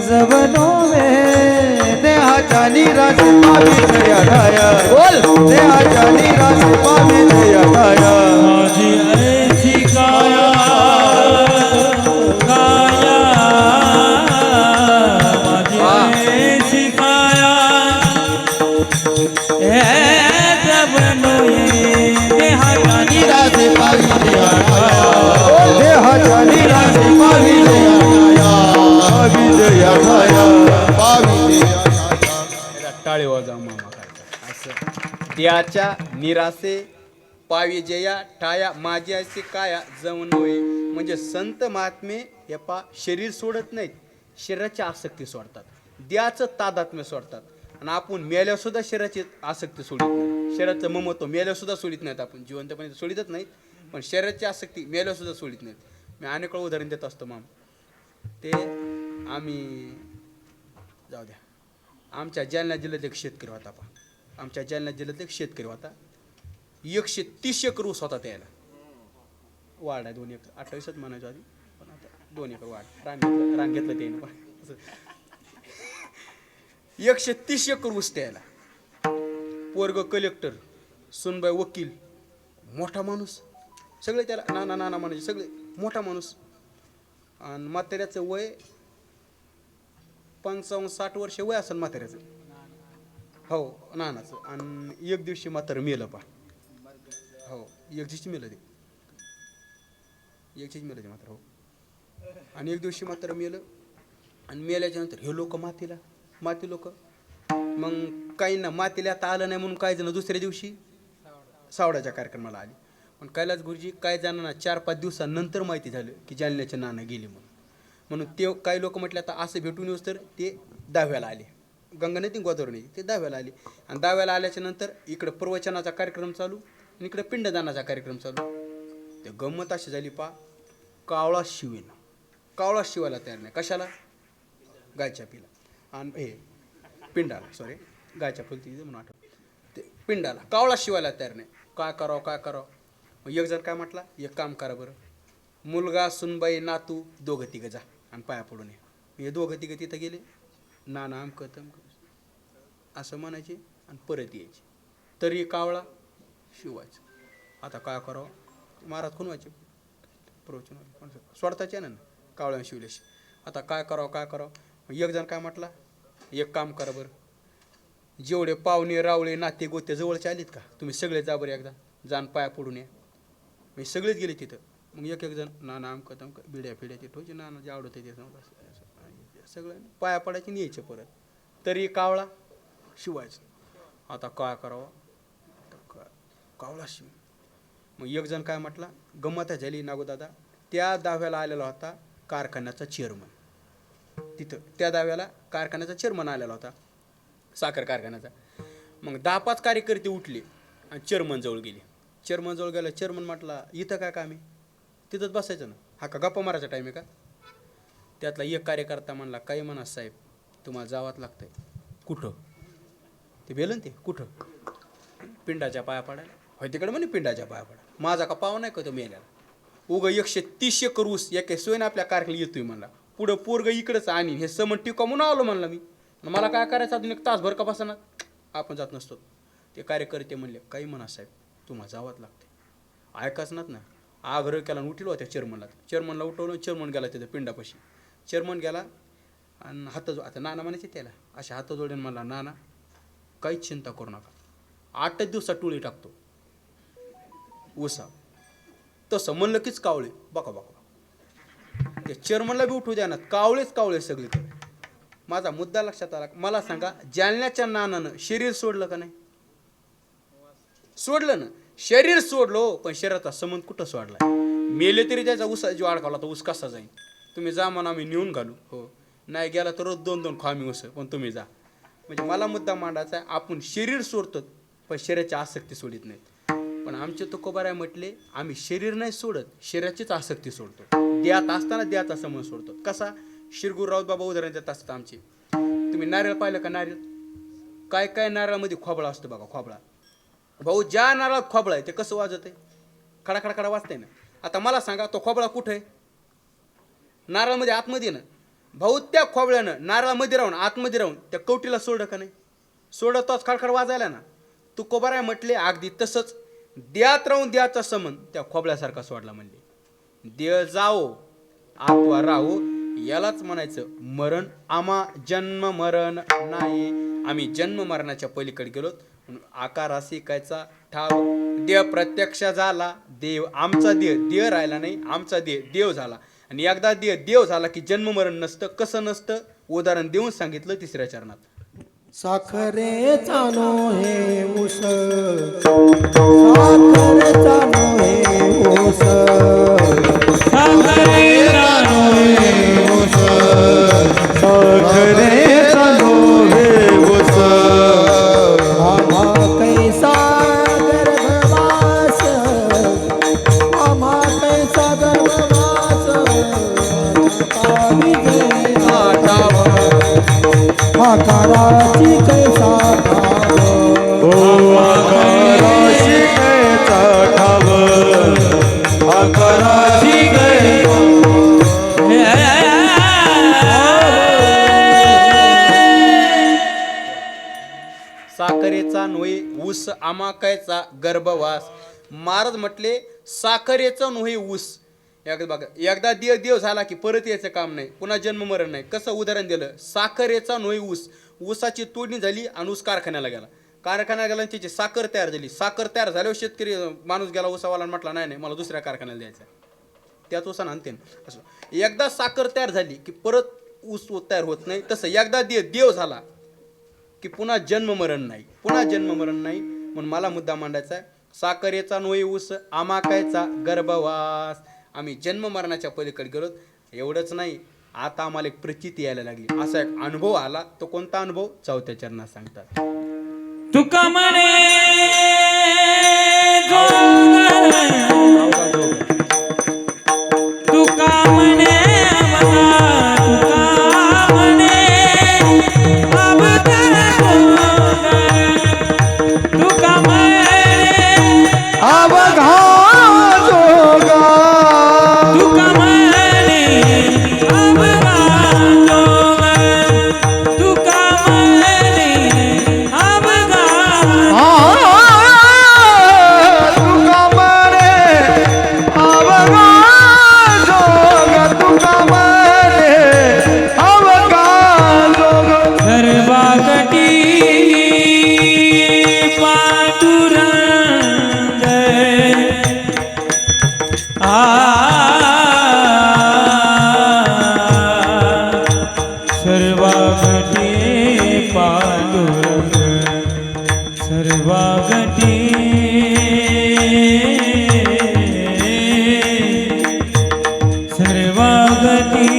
जवनो वे देहाच्या निराशे पावी जया बोल देहाच्या निराशे पावी जया माझी ऐशी काया काया माझी ऐशी काया हे जवनोये देहाच्या निराशे पावी जया देहाच्या निराशे पावी टाळे वाजा मामा काय असं त्याच्या निरासे पावी जया ठाया माझी अशी काया जवण होय. म्हणजे संत महात्मे हे पा शरीर सोडत नाहीत, शरीराची आसक्ती सोडतात, द्याचं तादात्म्य सोडतात. आणि आपण मेल्यावर सुद्धा शरीराची आसक्ती सोडित नाही, शरीराचं ममत्व मेल्यावर सुद्धा सोडित नाहीत. आपण जिवंतपणे सोडितच नाहीत, पण शरीराची आसक्ती मेल्यावर सुद्धा सोडित नाहीत. मी अनेक वेळा उदाहरण देत असतो माम. ते आम्ही जाऊ द्या, आमच्या जालना जिल्ह्यात एक शेतकरी होता पा. आमच्या जालना जिल्ह्यात एक शेतकरी होता. 130 एकर ऊस होता त्याला. वाढ आहे 2 एकर, 28च म्हणायचं आधी, पण आता 2 एकर वाढ रान घेतलं त्याने पण. 130 एकर ऊस त्याला. पोरग कलेक्टर, सुनबाई वकील, मोठा माणूस, सगळे त्याला नाना नाना म्हणायचे, सगळे मोठा माणूस. आणि म्हाताऱ्याचं वय 55-60 वर्ष वय असेल म्हाताऱ्याचं, हो नानाचं. आणि एक दिवशी म्हातारं मेलं पा. हो एक दिवशी मेलं ते, एक दिवशी मेलं ते म्हातारं. हो आणि एक दिवशी म्हातारं मेलं. आणि मेल्याच्या नंतर हे लोक माती लोक मग काहींना मातीला आता आलं नाही म्हणून काही जण दुसऱ्या दिवशी सावडाच्या कार्यक्रमाला आली. पण कैलास गुरुजी काही जणांना 4-5 दिवसानंतर माहिती झालं की जालन्याचे नाना गेली म्हणून ते काही लोक म्हटले आता असं भेटून येऊस तर ते 10व्याला आले. गंगा नाही ती गोदावरी नाही, ते 10व्याला आले. आणि 10व्याला आल्याच्या नंतर इकडं प्रवचनाचा कार्यक्रम चालू आणि इकडं पिंडदानाचा कार्यक्रम चालू. ते गंमत अशी झाली पा, कावळा शिवायला तयार नाही. कशाला? गायच्या पिला आणि हे पिंडाला, सॉरी गायच्या फुलती म्हणून आठवत, ते पिंडाला कावळा शिवायला तयार नाही. काय करावं. मग एक जण काय म्हटला, एक काम करा बरं, मुलगा सुनबाई नातू 2-3 जा आणि पाया पडून ये. हे 2-3 तिथं गेले. नाना अमकं तमकं असं म्हणायचे आणि परत यायचे. तरी कावळा शिवायचं. आता काय करावं, महाराज कोण व्हायचे प्रवचन सोडताचे ना कावळ्या शिवल्याशी. आता काय करावं. एक जण काय म्हटला, एक काम करा बरं, जेवढे पाहुणे रावळे नाते गोते जवळचे आलीत का तुम्ही सगळे जा बरं, एकदा जाण पाया पडून या. मी सगळेच गेले तिथं. मग एक जण नाना अमकं तमकं बिड्या ते ठोचे, नाना जे आवडत ते सगळं पाया पडायचे आणि यायचे परत. तरी कावळा शिवायचं. आता काय करावं, कावळा शिव. मग एक जण काय म्हटला, गंमत झाली नागोदादा, त्या 10व्याला आलेला होता कारखान्याचा चेअरमन. तिथं त्या 10व्याला कारखान्याचा चेअरमन आलेला होता, साखर कारखान्याचा. मग 10-5 कार्यकर्ते उठले आणि चेअरमन जवळ गेले. चेअरमन जवळ गेला. चेअरमन म्हटला, इथं काय काम आहे, तिथंच बसायचं ना, हा का गप्पा मारायचा टाईम आहे का? त्यातला एक कार्यकर्ता म्हणला, काही म्हणा साहेब, तुम्हाला जावंच लागतंय. कुठं? ते बेलन ते कुठं? पिंडाच्या पाया पडायला. होय तिकडे म्हणे पिंडाच्या पाया पडा. माझा का पाव नाही का तो मेल्याला. उगं 130 एकर ऊस एका सोयीनं आपल्या कारखान्यात येतोय म्हणला. पुढं पोरग इकडंच आणि हे समन टिका म्हणून आलो म्हणला मी. मला काय करायचं अजून 1 तासभर का बसणार, आपण जात नसतो. ते कार्यकर्ते म्हणले, काही म्हणा साहेब, तुम्हाला जावंच लागते. ऐकाच नात ना. आग्रह केला आणि उठलो त्या चेअरमनला उठवलं. चेअरमन गेला तिथं पिंडापाशी. चेअरमन गेला आणि आता नाना म्हणायचे त्याला, अशा हात जोडून म्हणला, नाना काहीच चिंता करू नका, 8 दिवसात टोळी टाकतो ऊसा. तसं म्हणलं कीच कावळे बघा. त्या चेअरमनला बी उठू द्या ना, कावळे सगळीकडे. माझा मुद्दा लक्षात आला. मला सांगा, जालन्याच्या नानानं शरीर सोडलं का नाही? सोडलं ना, शरीर सोडलो, पण शरीराचा संबंध कुठं सोडला? मेले तरी त्याचा ऊस जो अडकावला तर ऊस कसा जाईल? तुम्ही जा म्हणा, आम्ही नेऊन घालू. हो, नाही गेला तर रोज 2-2 खा आम्ही ऊस, पण तुम्ही जा. म्हणजे मला मुद्दा मांडायचा आहे, आपण शरीर सोडतो पण शरीराची आसक्ती सोडित नाहीत. पण आमचे तुकोबाराय म्हटले, आम्ही शरीर नाही सोडत, शरीराचीच आसक्ती सोडतो. द्यात असताना द्याचा संबंध सोडतो. कसा? शिरगुरू राऊत बाबा उदाहरण देत असतात आमचे. तुम्ही नारळ पाहिलं का? नारळ काय नारळामध्ये खोबळा असतो बघा, खोबळा. भाऊ, ज्या नारळात खोबळा आहे ते कसं वाजत आहे? खडा वाजतंय ना. आता मला सांगा, तो खोबळा कुठं आहे? नारळामध्ये आतमध्ये ना. भाऊ त्या खोबळ्यानं नारळामध्ये राहून आतमध्ये राहून त्या कवटीला सोडलं का नाही? सोडतोच खडखड वाजायला ना. तू कोबाराय म्हटले अगदी तसंच द्यात राहून द्याचा समन त्या खोबळ्यासारखा सोडला म्हणले. देह जाओ आत्वा राहो यालाच म्हणायचं मरण. आम्हा जन्म मरण नाही, आम्ही जन्म मरणाच्या पलीकडे गेलो. आकार असे कायचा ठाव देह प्रत्यक्ष झाला. देव आमचा देह राहिला नाही, आमचा देव झाला. आणि एकदा देव झाला की जन्म मरण नसतं. कसं नसतं? उदाहरण देऊन सांगितलं 3ऱ्या चरणात. साखरेचा नोहे ऊस, साखरेचा नोहे ऊस, साखरेचा नोहे ऊस, साखरेचा नोहे ऊस. आम्हा कैसा गर्भवास, आम्हा कैसा गर्भवास, आकाराची कैसा ठाव, आकाराची कैसा ठाव, आकाराची साखरेचा नोहे ऊस आमाकायचा गर्भवास. महाराज म्हटले साखरेचा नोहे ऊस. एकदा देव झाला की परत यायचं काम नाही, पुन्हा जन्म मरण नाही. कसं उदाहरण दिलं? साखरेचा नोहे ऊस. ऊसाची तोडणी झाली आणि ऊस कारखान्याला गेला. कारखान्याला गेला आणि त्याची साखर तयार झाली. साखर तयार झाल्यावर शेतकरी माणूस गेला ऊसावाला म्हटला नाही मला दुसऱ्या कारखान्याला द्यायचं, त्याच ऊसानं आणते. असं एकदा साखर तयार झाली की परत ऊस तयार होत नाही. तसं एकदा देव झाला की पुन्हा जन्म मरण नाही, पुन्हा जन्म मरण नाही. म्हणून मला मुद्दा मांडायचा आहे, साखरेचा नोहे ऊस आमाकायचा गर्भवास. आम्ही जन्म मरणाच्या पलीकडे गेलो. एवढंच नाही, आता आम्हाला एक प्रचिती यायला लागली, असा एक अनुभव आला. तो कोणता अनुभव? 4थ्या चरणात सांगतात. तुका म्हणे तुका म्हणे तुका म्हणे तुका म्हणे अवघा जोगा, तुका म्हणे तुका म्हणे तुका म्हणे अवघा जोगा, तुका म्हणे अवघा जोगा. सर्वागटी पांडुरंग सर्वागटी पांडुरंग सर्वागटी सर्वागटी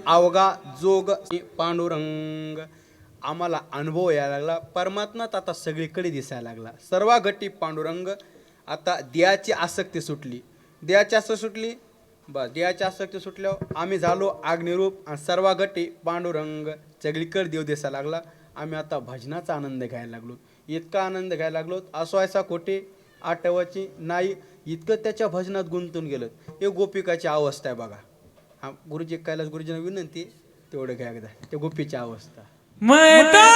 अवघा जोग पांडुरंग. आम्हाला अनुभव यायला लागला. परमात्माच आता सगळीकडे दिसायला लागला. सर्वागटी पांडुरंग. आता देहाची आसक्ती सुटली. देहाची आसक्ती सुटली बस. देहाची आसक्ती सुटल्यावर आम्ही झालो अग्निरूप आणि सर्व गटी पांडुरंग सगळीकडे देव दिसा लागला. आम्ही आता भजनाचा आनंद घ्यायला लागलो. इतका आनंद घ्यायला लागलो असो ऐसा खोटे आठवायची नाही. इतकं त्याच्या भजनात गुंतून गेलं. हे गोपिकाची अवस्था आहे बघा. हा गुरुजी कैलास गुरुजींना विनंती तेवढं घ्या एकदा त्या गोपीची अवस्था. मैं तो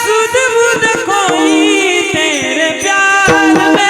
सुध बुध कोई तेरे प्यार में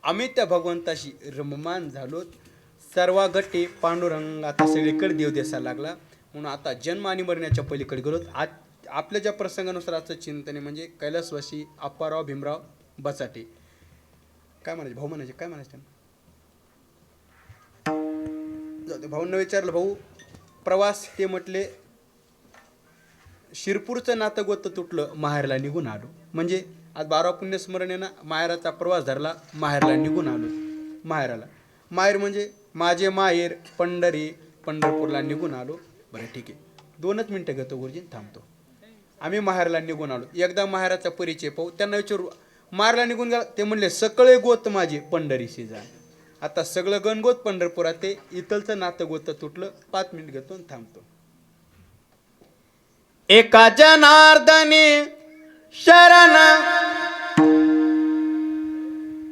आम्ही त्या भगवंताशी रममान झालो. सर्व गटे पांडुरंग आता सगळीकडे देव दिसायला लागला. म्हणून आता जन्म आणि मरण्याच्या पलीकडे गेलो. आज आपल्या ज्या प्रसंगानुसार आजचं चिंतन म्हणजे कैलासवासी अप्पाराव भीमराव बचाटे. काय म्हणायचे भाऊ म्हणायचे काय म्हणायचे भाऊंना विचारलं भाऊ प्रवास. ते म्हटले शिरपूरचं नातं गोतं तुटलं माहेरला निघून आलो. म्हणजे आज 12 पुण्यस्मरणेनं माहेराचा प्रवास धरला. माहेरला निघून आलो. माहेराला माहेर म्हणजे माझे माहेर पंढरी पंढरपूरला निघून आलो. बरं ठीक आहे 2च मिनटं घेतो गुरुजी थांबतो. आम्ही माहेरला निघून आलो. एकदा माहेराचा परिचय पाहू. त्यांना विचारू माहेरला निघून गेला. ते म्हणले सगळे गोत माझे पंढरीशी जा. आता सगळं गणगोत पंढरपुरात ते इथलचं नातं गोत तुटलं. 5 मिनिट घेतो आणि थांबतो. एका जनार्दनी शरण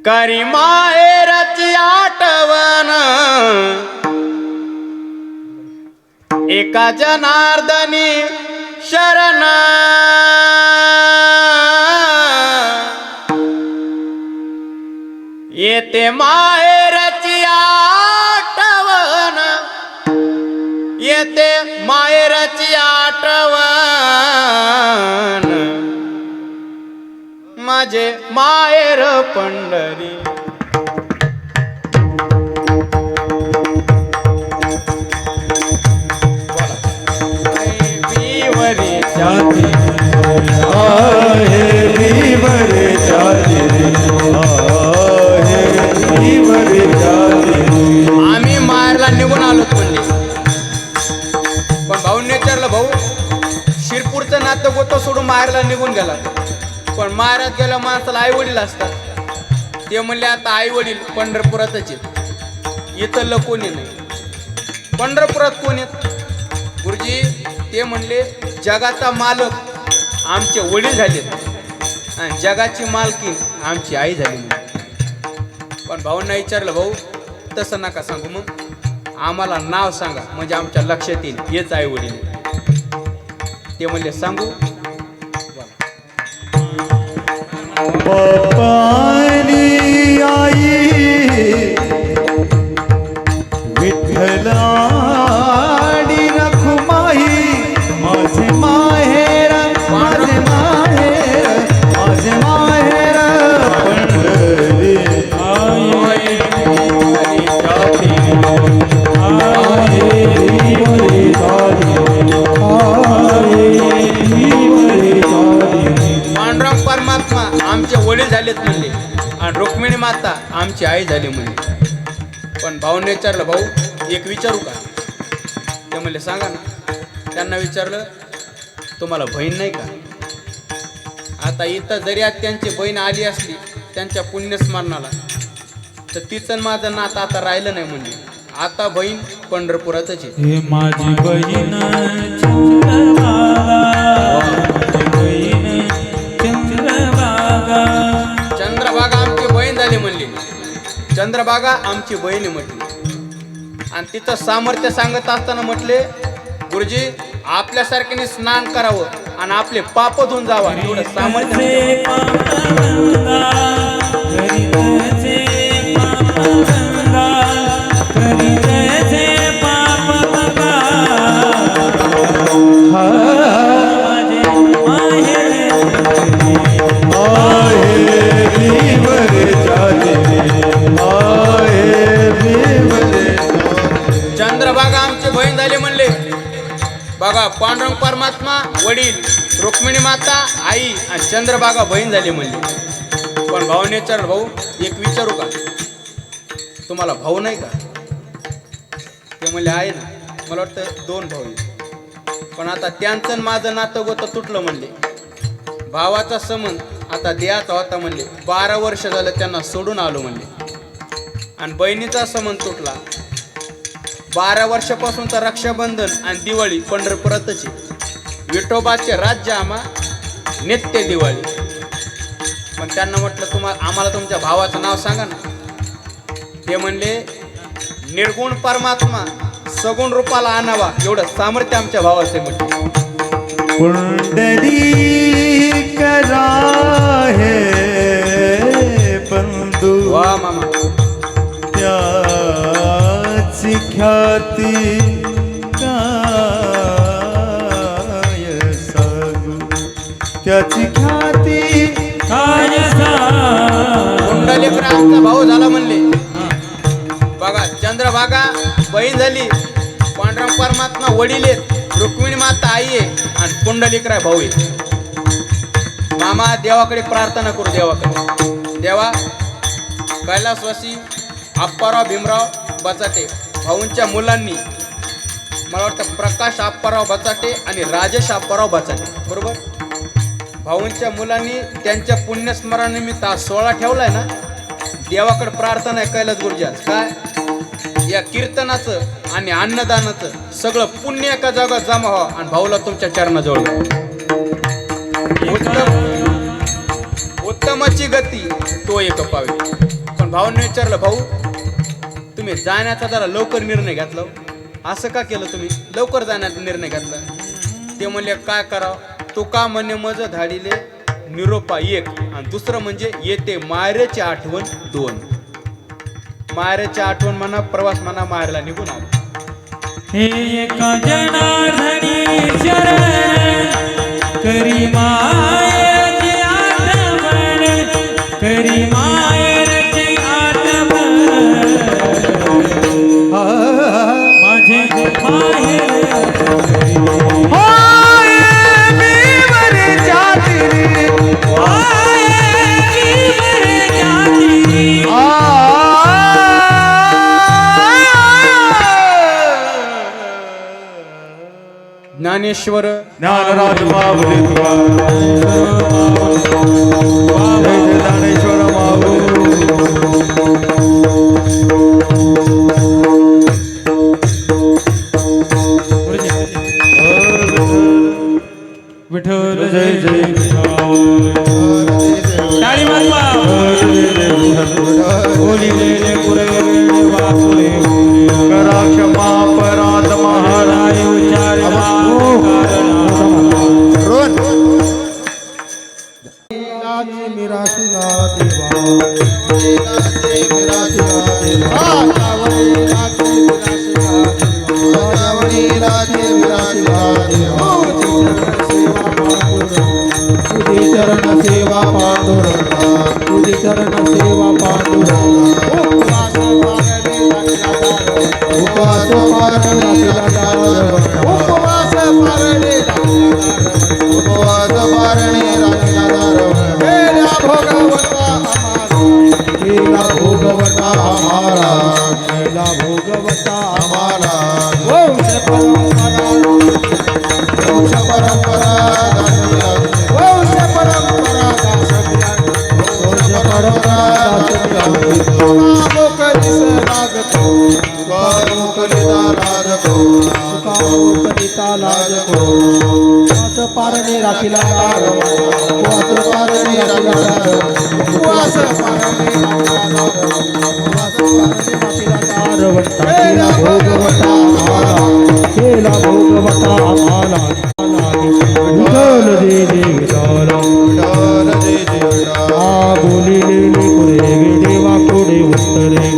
करी माहेरची आठवण. एका जनार्दनी शरण येते माहेरची आठवण. येते माहेरची आठवण माझे माहेर पंढरी. आम्ही माहेरला निघून आलो पण भाऊने विचारलं भाऊ शिरपूरचं नातं गोतं सोडून माहेरला निघून गेला. पण माहेरात गेल्या माणसाला आई वडील असतात. ते म्हणले आता आई वडील पंढरपुरातच आहेत. इथलं कोणी नाही. पंढरपुरात कोण आहेत गुरुजी. ते म्हणले जगाचा मालक आमचे वडील झालेत आणि जगाची मालकीन आमची आई झाली. पण भाऊंना विचारलं भाऊ तसं नका सांगू मग आम्हाला नाव सांगा म्हणजे आमच्या लक्षात येईल हेच आई वडील. ते म्हणले सांगू. बापानी आई विठ्ठलाडी रखुमाई माझे माहेर माझे माहेर माझे माहेर पंढरी. पांडुरंग परमात्मा आमचे वडील झालेत म्हणले आणि रुक्मिणी माता आमची आई झाली म्हणले. पण भाऊने विचारलं भाऊ एक विचारू का. ते म्हणले सांगा ना. त्यांना विचारलं तुम्हाला बहीण नाही का. आता इथं जरी आज त्यांची बहीण आली असली त्यांच्या पुण्यस्मरणाला. तर तिचं आणि माझं नातं आता राहिलं नाही म्हणली. आता बहीण पंढरपुरातच आहे. हे माझी बहीण चंद्रभागा, माझी बहीण चंद्रभागा. चंद्रभागा आमची बहीण झाली म्हणली. चंद्रभागा आमची बहीण म्हटली. आणि तिचं सामर्थ्य सांगत असताना म्हटले, गुरुजी आपल्यासारख्याने स्नान करावं आणि आपले पाप धुवून जावा एवढं सामर्थ्य. करीतचे पापगंगा, करीतचे पापगंगा, करीतचे पापगंगा. माझे चंद्रभागा आमची बहीण झाली म्हणले. बघा पांडुरंग परमात्मा वडील, रुक्मिणी माता आई आणि चंद्रभागा बहीण झाली म्हणली. पण भाऊने विचारलं, भाऊ एक विचारू का, तुम्हाला भाऊ नाही का? ते म्हणले आहे ना. मला वाटतं 2 भाऊ आहेत. पण आता त्यांचं आणि माझं नातं गोतं तुटलं म्हणले. भावाचा संबंध आता द्यायचा होता म्हणले. 12 वर्ष झालं त्यांना सोडून आलो म्हणले. आणि बहिणीचा संबंध तुटला. 12 वर्षापासून तर रक्षाबंधन आणि दिवाळी पंढरपुरातच आहे. विठोबाचे राज्य आम्हा नित्य दिवाळी. पण त्यांना म्हटलं आम्हाला तुमच्या भावाचं नाव सांगा ना. ते म्हणले निर्गुण परमात्मा सगुण रूपाला आणावा एवढं सामर्थ्य आमच्या भावाचे म्हटलं. पुंडली करा हे बंधू, वा मामा. त्याची ख्याती काय सांगू, त्याची ख्याती काय सांगू. कुंडलिक आमचा भाऊ झाला म्हणले. बघा चंद्रभागा बहीण झाली, पांडुरंग परमात्मा वडील आहेत, रुक्मिणी माता आई आहे आणि कुंडलिकराय भाऊ आहे. मामा देवाकडे प्रार्थना करू. देवाकडे देवा कैलासवासी आप्पाराव भीमराव बचाटे भाऊंच्या मुलांनी, मला वाटतं प्रकाश आप्पाराव बचाटे आणि राजेश आप्पाराव बचाटे बरोबर, भाऊंच्या मुलांनी त्यांच्या पुण्यस्मरणानिमित्त 16 ठेवलाय ना. देवाकडे प्रार्थना आहे कैलास गुरुजी आज काय या कीर्तनाचं आणि अन्नदानाचं सगळं पुण्य एका जागा जमा व्हा आणि भाऊला तुमच्या चरणाजवळ उत्तमाची गती तो एक पावे. पण भाऊने विचारलं, भाऊ तुम्ही जाण्याचा जरा लवकर निर्णय घेतला, असं का केलं तुम्ही, लवकर जाण्याचा निर्णय घेतला? ते म्हणले काय करावं, तो का म्हणे मज धाडीले निरोपा 1 आणि दुसरं म्हणजे येते मायरेची आठवण 2. मायरेची आठवण म्हणा, प्रवास म्हणा, मायरला निघून आलो. हे एका जनार्दनी शरण, करी मायेची आठवण, करी मायेची आठवण. माझे माहेर ज्ञानेश्वर ज्ञानराज माऊली तुका, जय जय ज्ञानेश्वर माऊली. विठ्ठल जय जय टाळी वाजवा. ओली लेले पुरे वापुरे करा क्षमा पराध महाराज उच्चार चरण सेवा पांडुरंगा, तुझी चरण सेवा पांडुरंगा. उपवास पारणे राखीला दारवण, केला भोगवता आम्हाला, केला भोगवता आम्हाला. वंश परंपरा, वंश परंपरा, वंश परंपरा, वंश परंपरा. करीस लागतो करिता लागतो करिता लागतो वास पारणे राखीला तार वास पारणे राखीला वास पारणे राखीला तार वट्टा केला भोगवटा केला भोगवटा आम्हाला विठ्ठल दे दे विठ्ठल आ बोलिले कुरे देवा कोडे उत्तरे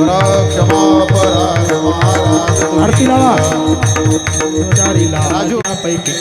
क्षमा पराज महाराज आरती लावा राजू पैकी